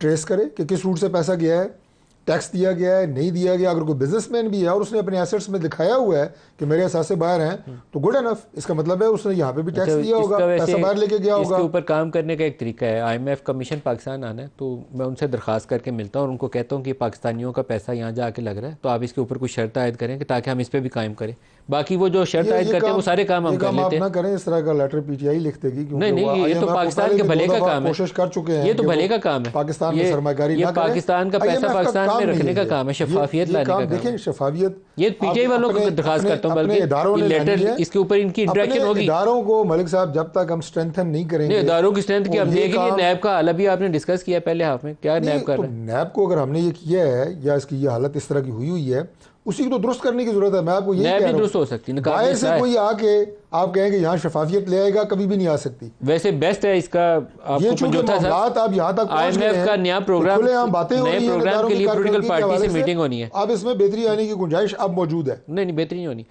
ट्रेस करे कि किस रूट से पैसा गया है, टैक्स दिया गया है नहीं दिया गया, अगर कोई बिजनेसमैन भी है और उसने अपने एसेट्स में दिखाया हुआ है कि मेरे एहसास से बाहर हैं, तो गुड एनफ, इसका मतलब है उसने यहाँ पे भी टैक्स दिया होगा, पैसा बाहर लेके गया होगा। इसके ऊपर काम करने का एक तरीका है, IMF कमीशन पाकिस्तान आना है तो मैं उनसे दरख्वास्त करके मिलता हूँ और उनको कहता हूँ कि पाकिस्तानियों का पैसा यहाँ जाके लग रहा है, तो आप इसके ऊपर कुछ शर्त आयद करें कि ताकि हम इस पर भी कायम करें। बाकी वो जो शर्त आयद करते हैं वो सारे काम हम कर लेते हैं। ना करें इस तरह का लेटर PTI लिख देगी, नहीं, ये तो पाकिस्तान के भले का काम है, कोशिश कर चुके हैं, ये तो भले का काम है, पाकिस्तान में सरमाकारी ये पाकिस्तान का पैसा पाकिस्तान में रखने का काम है, शफाफियत लाने का काम। देखें शफाफियत, ये PTI वालों को दरखास्त करता हूं, बल्कि लेटर इसके ऊपर इनकी इंटरेक्शन होगी। इदारों को मलिक साहब जब तक हम स्ट्रेंथन नहीं करेंगे, इदारों की स्ट्रेंथ की हम देखेंगे। नैब का हाल अभी आपने डिस्कस किया पहले हाफ में, क्या नैब कर रहा है? नैब को अगर हमने ये किया है या इसकी ये हालत इस तरह की हुई है, उसी को तो दुरुस्त करने की जरूरत है। मैं आपको यही कह रहा हूं, दुरुस्त हो सकती है, बाहर से कोई आके आप कहेंगे यहाँ शफाफियत ले आएगा, कभी भी नहीं आ सकती। वैसे बेस्ट है इसका आपको पंजोथा साहब, आप यहाँ तक IMF का नया प्रोग्राम, नए प्रोग्राम के लिए पॉलिटिकल पार्टी से मीटिंग होनी है। अब इसमें बेहतरी आने की गुंजाइश अब मौजूद है। नहीं बेहतरी नहीं होनी,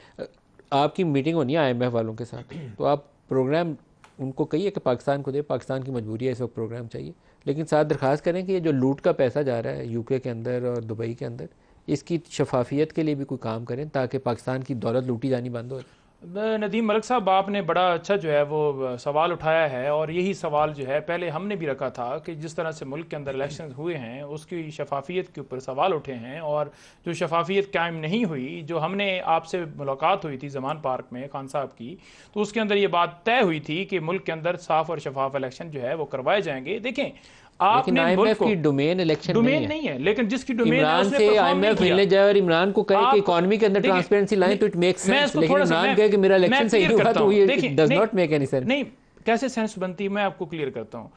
आपकी मीटिंग होनी है IMF वालों के साथ, तो आप प्रोग्राम उनको कहिए कि पाकिस्तान को दे, पाकिस्तान की मजबूरी है, इस वक्त प्रोग्राम चाहिए, लेकिन साथ दरख्वास्त करें कि ये जो लूट का पैसा जा रहा है UK के अंदर और दुबई के अंदर, इसकी शफाफियत के लिए भी कोई काम करें ताकि पाकिस्तान की दौलत लूटी जानी बंद हो। नदीम मलिक साहब, आपने बड़ा अच्छा जो है वो सवाल उठाया है, और यही सवाल जो है पहले हमने भी रखा था कि जिस तरह से मुल्क के अंदर इलेक्शन हुए हैं उसकी शफाफियत के ऊपर सवाल उठे हैं, और जो शफाफियत कायम नहीं हुई, जो हमने आपसे मुलाकात हुई थी ज़मान पार्क में खान साहब की, तो उसके अंदर ये बात तय हुई थी कि मुल्क के अंदर साफ और शफाफ इलेक्शन जो है वो करवाए जाएंगे। देखें, आपने IMF की डोमेन इलेक्शन नहीं है, लेकिन जिसकी डोमेन इमरान से IMF मिलने जाए और इमरान को कहे कि इकोनॉमी के अंदर ट्रांसपेरेंसी लाएं तो इट मेक्स सेंस, लेकिन इमरान कहे कि मेरा इलेक्शन सही हुआ तो ये does not make any sense. नहीं, कैसे सेंस बनती है मैं आपको क्लियर करता हूं।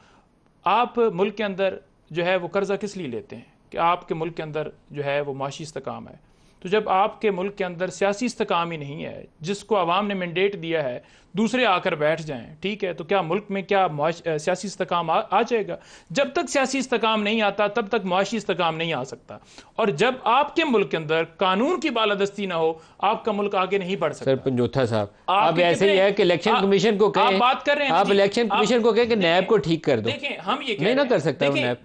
आप मुल्क के अंदर जो है वो कर्जा किस लिए लेते हैं कि आपके मुल्क के अंदर जो है वो माशी इस्तेकाम है। तो जब आपके मुल्क के अंदर सियासी इस्तेकाम ही नहीं है, जिसको आवाम ने मैंडेट दिया है दूसरे आकर बैठ जाएं, ठीक है, तो क्या मुल्क में क्या सियासी इस्तेकाम आ जाएगा? जब तक सियासी इस्तेकाम नहीं आता तब तक मुआशी इस्तेकाम नहीं आ सकता, और जब आपके मुल्क के अंदर कानून की बालादस्ती ना हो आपका मुल्क आगे नहीं बढ़ सकता। सर पंजोथा साहब, अब ऐसे ही है कि इलेक्शन कमीशन को कहें, बात कर रहे हैं आप इलेक्शन कमीशन को कहें कि नैब को ठीक कर दो। देखें, हम ये नहीं ना कर सकता वो नैब,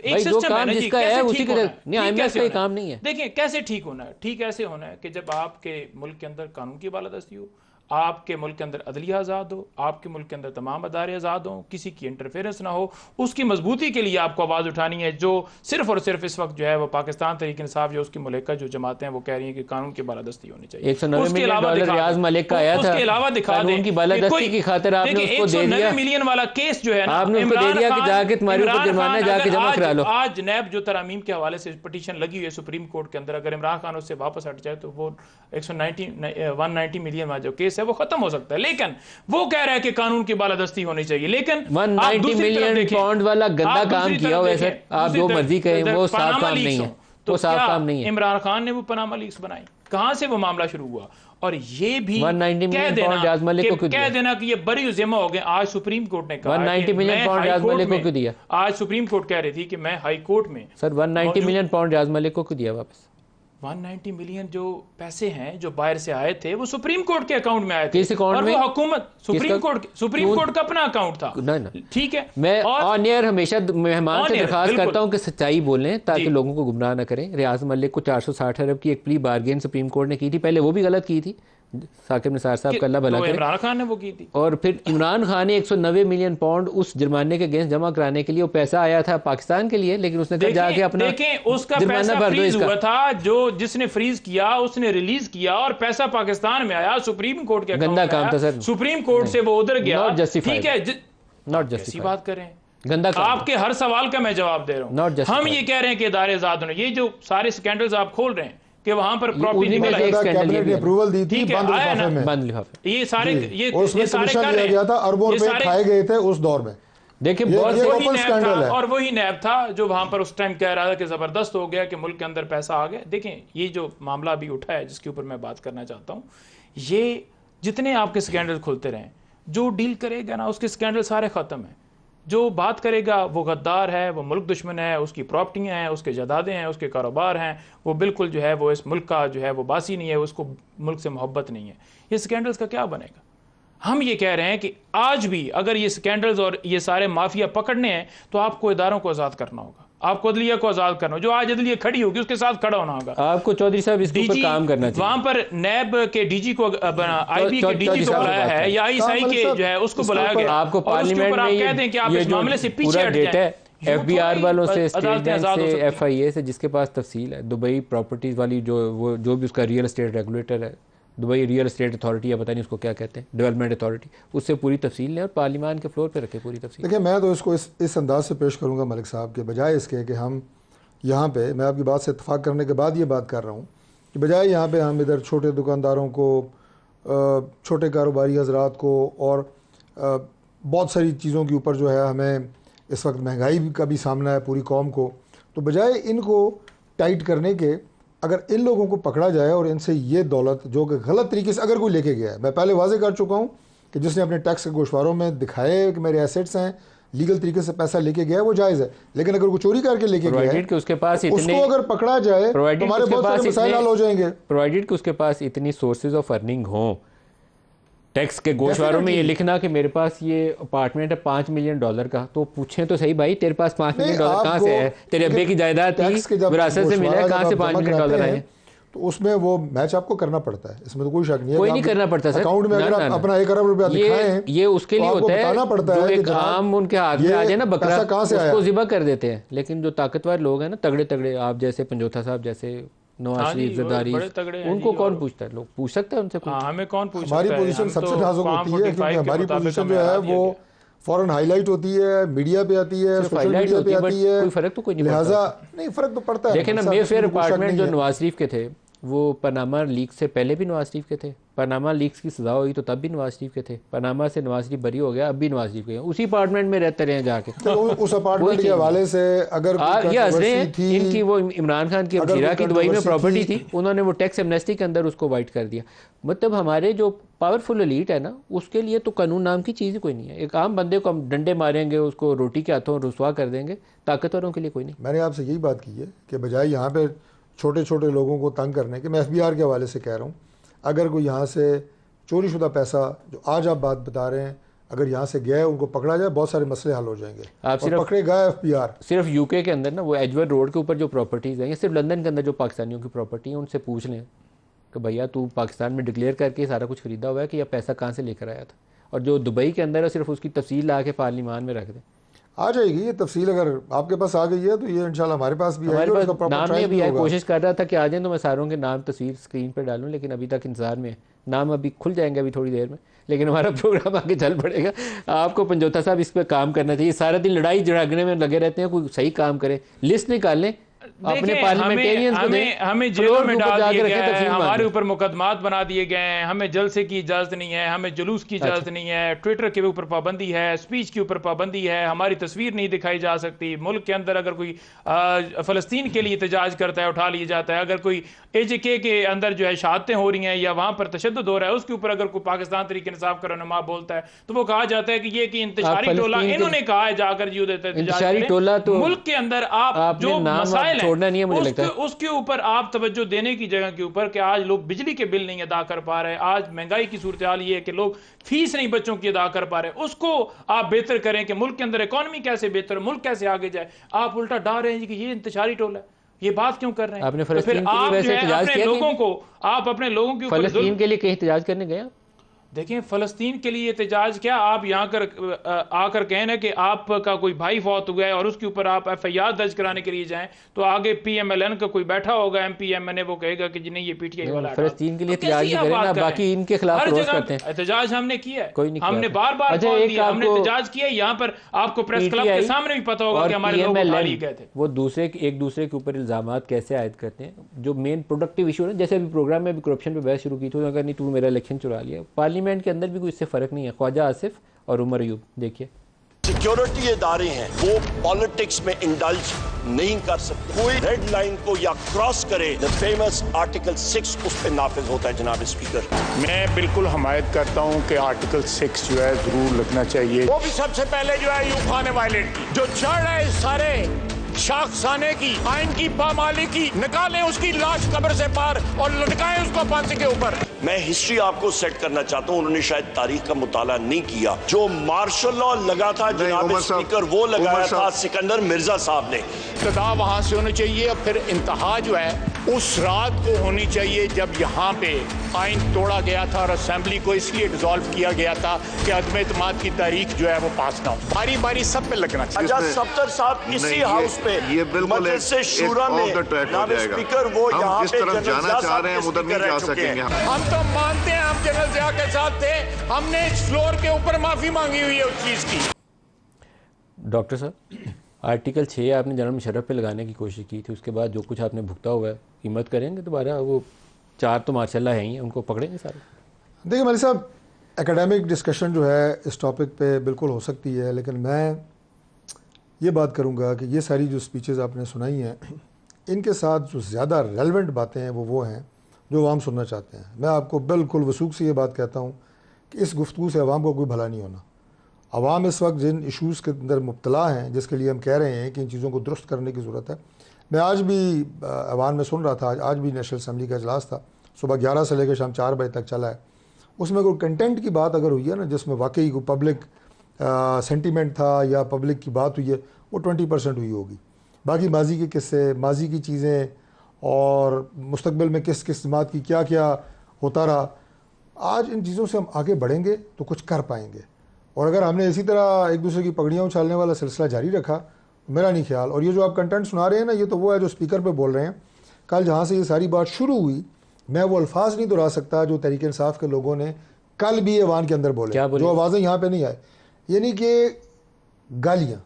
भाई जो काम जिसका है उसी के नहीं, IMF का काम नहीं है। देखें कैसे ठीक होना है, ठीक ऐसे होना है कि जब आपके मुल्क के अंदर कानून की बालादस्ती हो, आपके मुल्क के अंदर अदलिया आज़ाद हो, आपके मुल्क के अंदर तमाम अदारे आज़ाद हों, किसी की इंटरफेरेंस ना हो, उसकी मजबूती के लिए आपको आवाज़ उठानी है। जो सिर्फ और सिर्फ इस वक्त जो है वो पाकिस्तान तहरीक इंसाफ जो उसकी मुल्का जो जमातें हैं वो कह रही हैं कि कानून की बालादस्ती होनी चाहिए। 190 मिलियन डॉलर रियाज मलिक का आया था, उसके अलावा दिखा दें की बालादस्ती की खातिर आपने उसको दे दिया, 190 मिलियन वाला केस जो है ना आपने उसको दे दिया कि जाके तुम्हारे ऊपर जुर्माना जाके जमा करा लो। आज नैब जो तरामीम के हवाले से पिटीशन लगी हुई है सुप्रीम कोर्ट के अंदर, अगर इमरान खान उससे वापस हट जाए तो वो 190 मिलियन वाला जो केस है वो खत्म हो सकता है। लेकिन वो कह रहा है कि कानून की बालादस्ती होनी चाहिए, लेकिन 190 मिलियन पाउंड वाला गंदा काम किया हुआ है सर, आप जो मर्जी कहें, वो साफ काम नहीं है, वो साफ काम नहीं है। इमरान खान ने वो पनामा लीक्स बनाई, कहां से वो मामला शुरू हुआ? और ये भी 190 मिलियन पाउंड रियाज मलिक को क्यों दिया? कह देना कि ये बरी उज़ेमा हो गए। आज सुप्रीम कोर्ट ने कहा 190 मिलियन पाउंड रियाज मलिक को क्यों दिया? आज सुप्रीम कोर्ट कह रही थी कि मैं हाई कोर्ट में सर 190 मिलियन पाउंड रियाज मलिक को क्यों दिया वापस? 190 मिलियन जो पैसे हैं जो बाहर से आए थे वो सुप्रीम कोर्ट के अकाउंट में आए थे। किस अकाउंट में? और वो हुकूमत सुप्रीम कोर्ट का अपना अकाउंट था। ठीक है, मैं ऑन एयर हमेशा मेहमान से दरखास्त करता हूं कि सच्चाई बोलें ताकि लोगों को गुमराह ना करें। रियाज मलिक को 460 अरब की एक प्ली बार्गेन सुप्रीम कोर्ट ने की थी, पहले वो भी गलत की थी, साकिब निसार साहब का अल्लाह भला करे, इमरान खान ने वो की थी, और फिर इमरान खान ने 190 मिलियन पाउंड उस जुर्माने के अगेंस्ट जमा कराने के लिए, वो पैसा आया था पाकिस्तान के लिए, लेकिन उसने जाके अपना उसका पैसा फ्रीज हुआ था, जो जिसने फ्रीज किया उसने रिलीज किया और पैसा पाकिस्तान में आया, सुप्रीम कोर्ट के गंदा काम था सर, सुप्रीम कोर्ट से वो उधर गया। ठीक है, नॉट जस्टिफाइड, बात करें गंदा आपके हर सवाल का मैं जवाब दे रहा हूँ। हम ये कह रहे हैं कि इदारे आजाद होने, ये जो सारे स्कैंडल्स आप खोल रहे हैं कि वहां पर प्रॉपर्टी कैबिनेट ने अप्रूवल दी थी बंद लिफाफे, ये सारे ये सारे कर रहे गया था, अरबों रुपए खाए गए थे उस दौर में। देखिए बहुत वही स्कैंडल है, और वही नैब था जो वहां पर उस टाइम कह रहा था कि जबरदस्त हो गया कि मुल्क के अंदर पैसा आ गया। देखें, ये जो मामला भी उठा है जिसके ऊपर मैं बात करना चाहता हूँ, ये जितने आपके स्कैंडल खुलते रहे, जो डील करेगा ना उसके स्कैंडल सारे खत्म है। जो बात करेगा वो गद्दार है, वो मुल्क दुश्मन है, उसकी प्रॉपर्टियाँ हैं, उसके जदादें हैं, उसके कारोबार हैं, वो बिल्कुल जो है वो इस मुल्क का जो है वो बासी नहीं है, उसको मुल्क से मोहब्बत नहीं है। ये स्कैंडल्स का क्या बनेगा? हम ये कह रहे हैं कि आज भी अगर ये स्कैंडल्स और ये सारे माफिया पकड़ने हैं तो आपको इदारों को आज़ाद करना होगा। आपको अदलिया को आजाद करना, जो आज अदलिया खड़ी होगी उसके साथ खड़ा होना होगा। आपको चौधरी साहब इसके ऊपर काम करना चाहिए। वहां पर नैब के डीजी को, आईबी के डीजी को बुलाया है या आईएसआई के जो है उसको बुलाया गया, आपको पार्लियामेंट में आप कह दें कि आप इस मामले से पीछे हट जाएं। एफबीआर वालों से, स्टेट बैंक से, एफआईए से, जिसके पास तफसील है, दुबई प्रॉपर्टीज वाली जो भी उसका रियल एस्टेट रेगुलेटर है, दुबई रियल एस्टेट अथॉरिटी या पता नहीं उसको क्या कहते हैं, डेवलपमेंट अथॉरिटी, उससे पूरी तफसील लें और पार्लियामान के फ्लोर पे रखें पूरी तफसील। देखिए, मैं तो इसको इस अंदाज से पेश करूंगा मलिक साहब के, बजाय इसके कि हम यहाँ पे, मैं आपकी बात से इत्तेफाक करने के बाद ये बात कर रहा हूँ कि बजाय यहाँ पे हम इधर छोटे दुकानदारों को, छोटे कारोबारी हजरात को और बहुत सारी चीज़ों के ऊपर जो है हमें इस वक्त महंगाई का भी सामना है पूरी कौम को, तो बजाय इनको टाइट करने के अगर इन लोगों को पकड़ा जाए और इनसे ये दौलत जो कि गलत तरीके से अगर कोई लेके गया है, मैं पहले वाजे कर चुका हूँ कि जिसने अपने टैक्स के गोशवारों में दिखाए कि मेरे एसेट्स हैं, लीगल तरीके से पैसा लेके गया है, वो जायज़ है, लेकिन अगर वो चोरी करके लेके गया है कि उसके पास उसको अगर पकड़ा जाए तो हमारे बहुत सारे मसाइल हल हो जाएंगे। प्रोवाइडेड कि उसके पास इतनी सोर्सेज ऑफ अर्निंग हों, टैक्स के गोशवारों में ये लिखना कि मेरे पास ये अपार्टमेंट है $5 मिलियन का, तो पूछें तो सही भाई तेरे पास $5 मिलियन कहाँ से है? तेरे अब्बे की जायदाद थी, विरासत से मिला है, कहाँ से $5 मिलियन आए? तो उसमें वो मैच आपको करना पड़ता है, इसमें तो कोई शक नहीं है। कोई नहीं करना पड़ता सर, अकाउंट में अगर आप अपना 1 अरब रुपया दिखाएं, ये उसके लिए होता है जो एक आम उनके हाथ में आ जाए ना बकरा, उसको ज़िबा कर देते हैं। लेकिन जो ताकतवर लोग हैं ना, तगड़े तगड़े, आप जैसे पंजोथा साहब जैसे, नवाज शरीफ, जरदारी, उनको कौन पूछता है? लोग पूछ सकते हैं उनसे? हमें कौन पूछता है? हमारी पोजीशन सबसे नाजुक होती है क्योंकि हमारी पोजीशन जो है वो फौरन हाईलाइट होती है, मीडिया पे आती है, सोशल मीडिया पे आती है। कोई फर्क तो कोई नहीं, लिहाजा नहीं फर्क तो पड़ता है। देखें ना, मेफेयर अपार्टमेंट जो नवाज शरीफ के थे वो पनामा लीक से पहले भी नवाज शरीफ के थे, पनामा लीक्स की सजा हुई तो तब भी नवाज शरीफ के थे, पनामा से नवाज शरीफ बरी हो गया, अब भी नवाज शरीफ के, उसी अपार्टमेंट में रहते रहे जाके। तो उस अपार्टमेंट के हवाले से अगर ये हंस रहे हैं, इनकी वो इमरान खान की अबशीरा की दुबई में प्रॉपर्टी थी, उन्होंने वो टैक्स एमनेस्टी के अंदर उसको वाइट कर दिया। मतलब हमारे जो पावरफुल एलीट है ना, उसके लिए तो कानून नाम की चीज़ कोई नहीं है। एक आम बंदे को हम डंडे मारेंगे, उसको रोटी के हाथों रुसवा कर देंगे, ताकतवरों के लिए कोई नहीं। मैंने आपसे यही बात की है कि बजाय यहाँ पे छोटे छोटे लोगों को तंग करने के, मैं एफबीआर के हवाले से कह रहा हूँ, अगर कोई यहाँ से चोरी शुदा पैसा, जो आज आप बात बता रहे हैं, अगर यहाँ से गया है उनको पकड़ा जाए, बहुत सारे मसले हल हो जाएंगे। आप सिर्फ पकड़ेगा एफबीआर। सिर्फ यूके के अंदर ना, वो एजवर रोड के ऊपर जो प्रॉपर्टीज़ हैं, या सिर्फ लंदन के अंदर जो पाकिस्तानियों की प्रॉपर्टी है, उनसे पूछ लें कि भैया तू पाकिस्तान में डिक्लेयर करके सारा कुछ खरीदा हुआ है कि यह पैसा कहाँ से लेकर आया था? और जो दुबई के अंदर है सिर्फ उसकी तफसील ला के पार्लियामान में रख दें, आ जाएगी ये तफसील। अगर आपके पास आ गई है तो ये इंशाल्लाह हमारे पास भी आएगी। हमारे पास नाम नहीं, अभी कोशिश कर रहा था कि आ जाए तो मैं सारों के नाम तस्वीर स्क्रीन पर डालूं, लेकिन अभी तक इंतजार में है। नाम अभी खुल जाएंगे अभी थोड़ी देर में, लेकिन हमारा प्रोग्राम आगे चल पड़ेगा। आपको पंजोता साहब इस पर काम करना चाहिए, सारा दिन लड़ाई झगड़ने में लगे रहते हैं, कोई सही काम करें, लिस्ट निकाल लें, अपने पार्लियामेंटेरियंस को दें, हमें जेलों में डाल दिए गए हैं, हमारे ऊपर मुकदमात बना दिए गए हैं, हमें जलसे की इजाजत नहीं है, हमें जुलूस की इजाजत नहीं है, ट्विटर के ऊपर पाबंदी है, स्पीच के ऊपर पाबंदी है, हमारी तस्वीर नहीं दिखाई जा सकती। मुल्क के अंदर अगर कोई फ़लस्तीन के लिए एहतजाज करता है, उठा लिया जाता है। अगर कोई AJK के अंदर जो है शहादतें हो रही हैं या वहाँ पर तशद्दुद हो रहा है, उसके ऊपर अगर कोई पाकिस्तान तरीके इंसाफ का रहनुमा बोलता है तो वो कहा जाता है कि ये कि इंतशारी टोला, इन्होंने कहा है जाकर जी देते हैं। मुल्क के अंदर आप जो मसाइल है उसके ऊपर आप तवज्जो देने की जगह के ऊपर कि आज लोग बिजली के बिल नहीं अदा कर पा रहे, आज महंगाई की सूरत हाल ये है कि लोग फीस नहीं बच्चों की अदा कर पा रहे, उसको आप बेहतर करें कि मुल्क के अंदर इकॉनमी कैसे बेहतर, मुल्क कैसे आगे जाए। आप उल्टा डाल रहे हैं कि ये इंतशारी टोला है, ये बात क्यों कर रहे हैं? आपने तो फिर आप जो है अपने लोगों को, आप अपने लोगों के ऊपर फ़लस्तीन के लिए कहीं एहतजाज करने गए? देखें, फ़लस्तीन के लिए एहतजाज क्या, आप यहाँ आकर कहें ना कि आपका कोई भाई फौत हुआ है और उसके ऊपर आप FIR दर्ज कराने के लिए जाएं, तो आगे PMLN का कोई बैठा होगा MP MNA, वो कहेगा कि जी नहीं ये PTI वाला है। फ़लस्तीन के लिए एहतजाज करें ना, बाकी इनके खिलाफ रोज करते हैं। एहतजाज हमने किया है, कोई नहीं, हमने बार-बार हमने एहतजाज किया है। यहाँ पर आपको प्रेस क्लब के सामने भी पता होगा कि हमारे लोग उठाई गए थे। वो एक दूसरे के ऊपर इल्जामात कैसे आयद करते हैं, जो मेन प्रोडक्टिव इशू है, जैसे अभी प्रोग्राम में भी करप्शन पे बहस शुरू की थी, अगर नहीं तू मेरा इलेक्शन चुरा लिया, पार्लियामेंट के अंदर भी कोई फर्क नहीं है। ख्वाजा आसिफ और उमर अयूब, देखिए सिक्योरिटी इदारे हैं, वो पॉलिटिक्स में इंडल्ज नहीं कर सकते। कोई रेड लाइन को या क्रॉस करे, द फेमस आर्टिकल 6 उस पर नाफिज होता है। जनाब स्पीकर, मैं बिल्कुल हमायत करता हूं कि आर्टिकल 6 जो है जरूर लगना चाहिए। वो भी सबसे पहले जो है यूफा ने वायलेट की, जो जड़ है सारे शाखसाने की, आइन की पामाली की, निकालें उसकी लाश कब्र से पार और लटकाएं उसको फांसी के ऊपर। मैं हिस्ट्री आपको सेट करना चाहता हूं, उन्होंने शायद तारीख का मुताला नहीं किया। जो मार्शल लॉ लगा था जनाब स्पीकर, वो लगाया था सिकंदर मिर्जा साहब ने। इब्तदा वहां से होनी चाहिए, फिर इंतहा जो है उस रात को होनी चाहिए जब यहाँ पे आइन तोड़ा गया था और असेंबली को इसलिए डिसॉल्व किया गया था कि अदम एतमाद की तारीख जो है वो पास ना हो। बारी बारी सब पे लगना चाहिए। अच्छा सफ्तर साहब इसी हाउस पे ये बिल्कुल मजलिस से शूरा में जनाब स्पीकर वो यहाँ पे जाना चाह रहे हैं हम उधर नहीं जा सकेंगे। हम तो मानते हैं हम जनरल ज़िया के साथ थे, हमने इस फ्लोर के ऊपर माफी मांगी हुई है उस चीज की। डॉक्टर साहब, आर्टिकल 6 आपने जनरल मुशर्रफ पे लगाने की कोशिश की थी, उसके बाद जो कुछ आपने भुगता हुआ है कीमत करेंगे दोबारा? वो 4 तो माशाल्लाह हैं ही, उनको पकड़ेंगे सारे? देखिए मलिक साहब, एकेडमिक डिस्कशन जो है इस टॉपिक पे बिल्कुल हो सकती है, लेकिन मैं ये बात करूँगा कि ये सारी जो स्पीचेस आपने सुनाई हैं, इनके साथ जो ज़्यादा रेलेवेंट बातें हैं वो हैं जो अवाम सुनना चाहते हैं। मैं आपको बिल्कुल वसूख से ये बात कहता हूँ कि इस गुफ्तगू से अवाम को कोई भला नहीं होना। अवाम इस वक्त जिन इशूज़ के अंदर मुब्तला हैं, जिसके लिए हम कह रहे हैं कि इन चीज़ों को दुरुस्त करने की ज़रूरत है। मैं आज भी अवान में सुन रहा था, आज भी नेशनल असम्बली का इजलास था, सुबह 11 से लेकर शाम 4 बजे तक चला है। उसमें कोई कंटेंट की बात अगर हुई है ना, जिसमें वाकई कोई पब्लिक सेंटीमेंट था या पब्लिक की बात हुई है, वो 20% हुई होगी। बाकी माजी के किस्से, माजी की चीज़ें और मुस्तकबिल में किस किस बात की क्या क्या होता रहा, आज इन चीज़ों से हम आगे बढ़ेंगे तो कुछ कर पाएंगे। और अगर हमने इसी तरह एक दूसरे की पगड़ियाँ उछालने वाला सिलसिला जारी रखा, मेरा नहीं ख्याल। और ये जो आप कंटेंट सुना रहे हैं ना, ये तो वो है जो स्पीकर पे बोल रहे हैं। कल जहाँ से ये सारी बात शुरू हुई, मैं वो अल्फाज नहीं दोहरा सकता जो तहरीक इंसाफ के लोगों ने कल भी ऐवान के अंदर बोले, जो आवाज़ें यहाँ पे नहीं आए, यानी कि गालियाँ।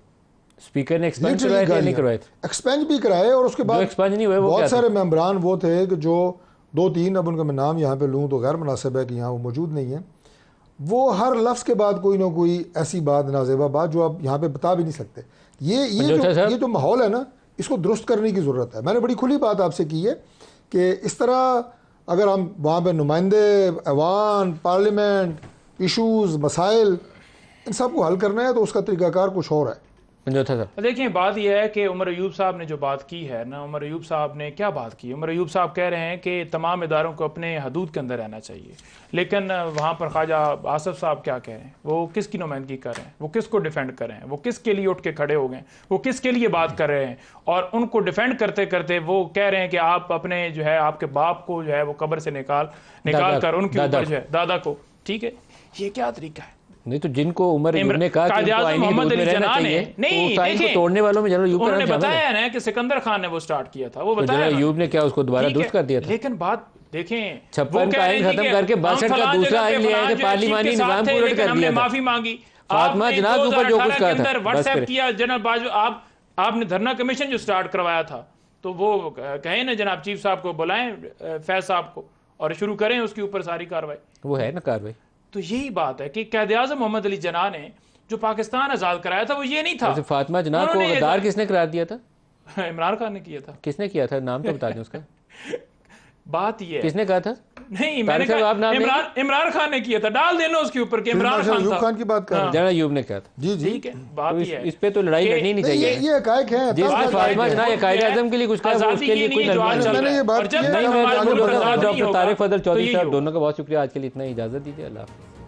स्पीकर ने एक्सपेंज करवाए थे, एक्सपेंज भी कराए, और उसके बाद एक्सपेंज नहीं हुए वो बहुत सारे मेम्बरान वो थे कि जो 2-3, अब उनका मैं नाम यहाँ पे लूँ तो गैर मुनासिब है कि यहाँ वो मौजूद नहीं है, वो हर लफ्ज़ के बाद कोई ना कोई ऐसी बात, नाजेबा बात, जो आप यहाँ पे बता भी नहीं सकते। ये जो माहौल है ना, इसको दुरुस्त करने की ज़रूरत है। मैंने बड़ी खुली बात आपसे की है कि इस तरह अगर हम वहाँ पे नुमाइंदे, ऐवान, पार्लियामेंट, इशूज़, मसाइल, इन सब को हल करना है तो उसका तरीक़ाकार कुछ और है। देखिए, बात यह है कि उमर अयूब साहब ने जो बात की है ना, उमर अयूब साहब ने क्या बात की? उमर अयूब साहब कह रहे हैं कि तमाम इदारों को अपने हदूद के अंदर रहना चाहिए, लेकिन वहाँ पर ख्वाजा आसफ साहब क्या कह रहे हैं? वो किसकी नुमाइंदगी कर रहे हैं? वो किसको डिफेंड कर रहे हैं? वो किसके लिए उठ के खड़े हो गए? वो किसके लिए बात कर रहे हैं? और उनको डिफेंड करते करते वो कह रहे हैं कि आप अपने जो है आपके बाप को जो है वो कब्र से निकाल कर उनके ऊपर जो है दादा को, ठीक है, ये क्या तरीका है? नहीं तो जिनको उमर अयूब ने कहा कि मोहम्मद अली जना ने नहीं, देखिए तोड़ने वालों में जनरल अयूब उन्होंने बताया ना कि सिकंदर खान ने वो स्टार्ट किया था, वो बताया जनरल अयूब ने क्या उसको दोबारा दुरुस्त कर दिया था। लेकिन बात देखें, 56 का आइन खत्म करके 62 का दूसरा आइन ले आए थे, पार्लिमानी निजाम को उलट कर दिया था, माफी मांगी, फातिमा जनाब ऊपर जो कुछ कहा था व्हाट्सएप किया जनरल बाजवा, आपने धरना कमीशन जो स्टार्ट करवाया था, तो वो कहें ना जनाब चीफ साहब को बुलाएं, फैज साहब को, और शुरू करें उसके ऊपर सारी कार्रवाई। वो है ना कार्रवाई। तो यही बात है कि क़ायद-ए-आज़म मोहम्मद अली जना ने जो पाकिस्तान आज़ाद कराया था वो ये नहीं था। फातिमा जना को गद्दार किसने करार दिया था? इमरान खान ने किया था। किसने किया था? नाम तो बता दें उसका। बात ये किसने कहा था? नहीं, मैंने कहा इमरान खान ने किया था। डाल देना उसके ऊपर कि इमरान खान की बात कर रहे हैं। जनरल अयूब ने कहा था। जी जी, ठीक है, बात ये है। इस पे तो लड़ाई लड़नी नहीं चाहिए। ये हकायक है। जिसने फातिमा जना या क़ायद-ए-आज़म के लिए कुछ कहा, उसके लिए कोई मैंने ये बात डॉक्टर तारिक फजल चौधरी साहब दोनों का बहुत शुक्रिया। आज के लिए इतना ही, इजाज़त दीजिए। अल्लाह हाफ़िज़।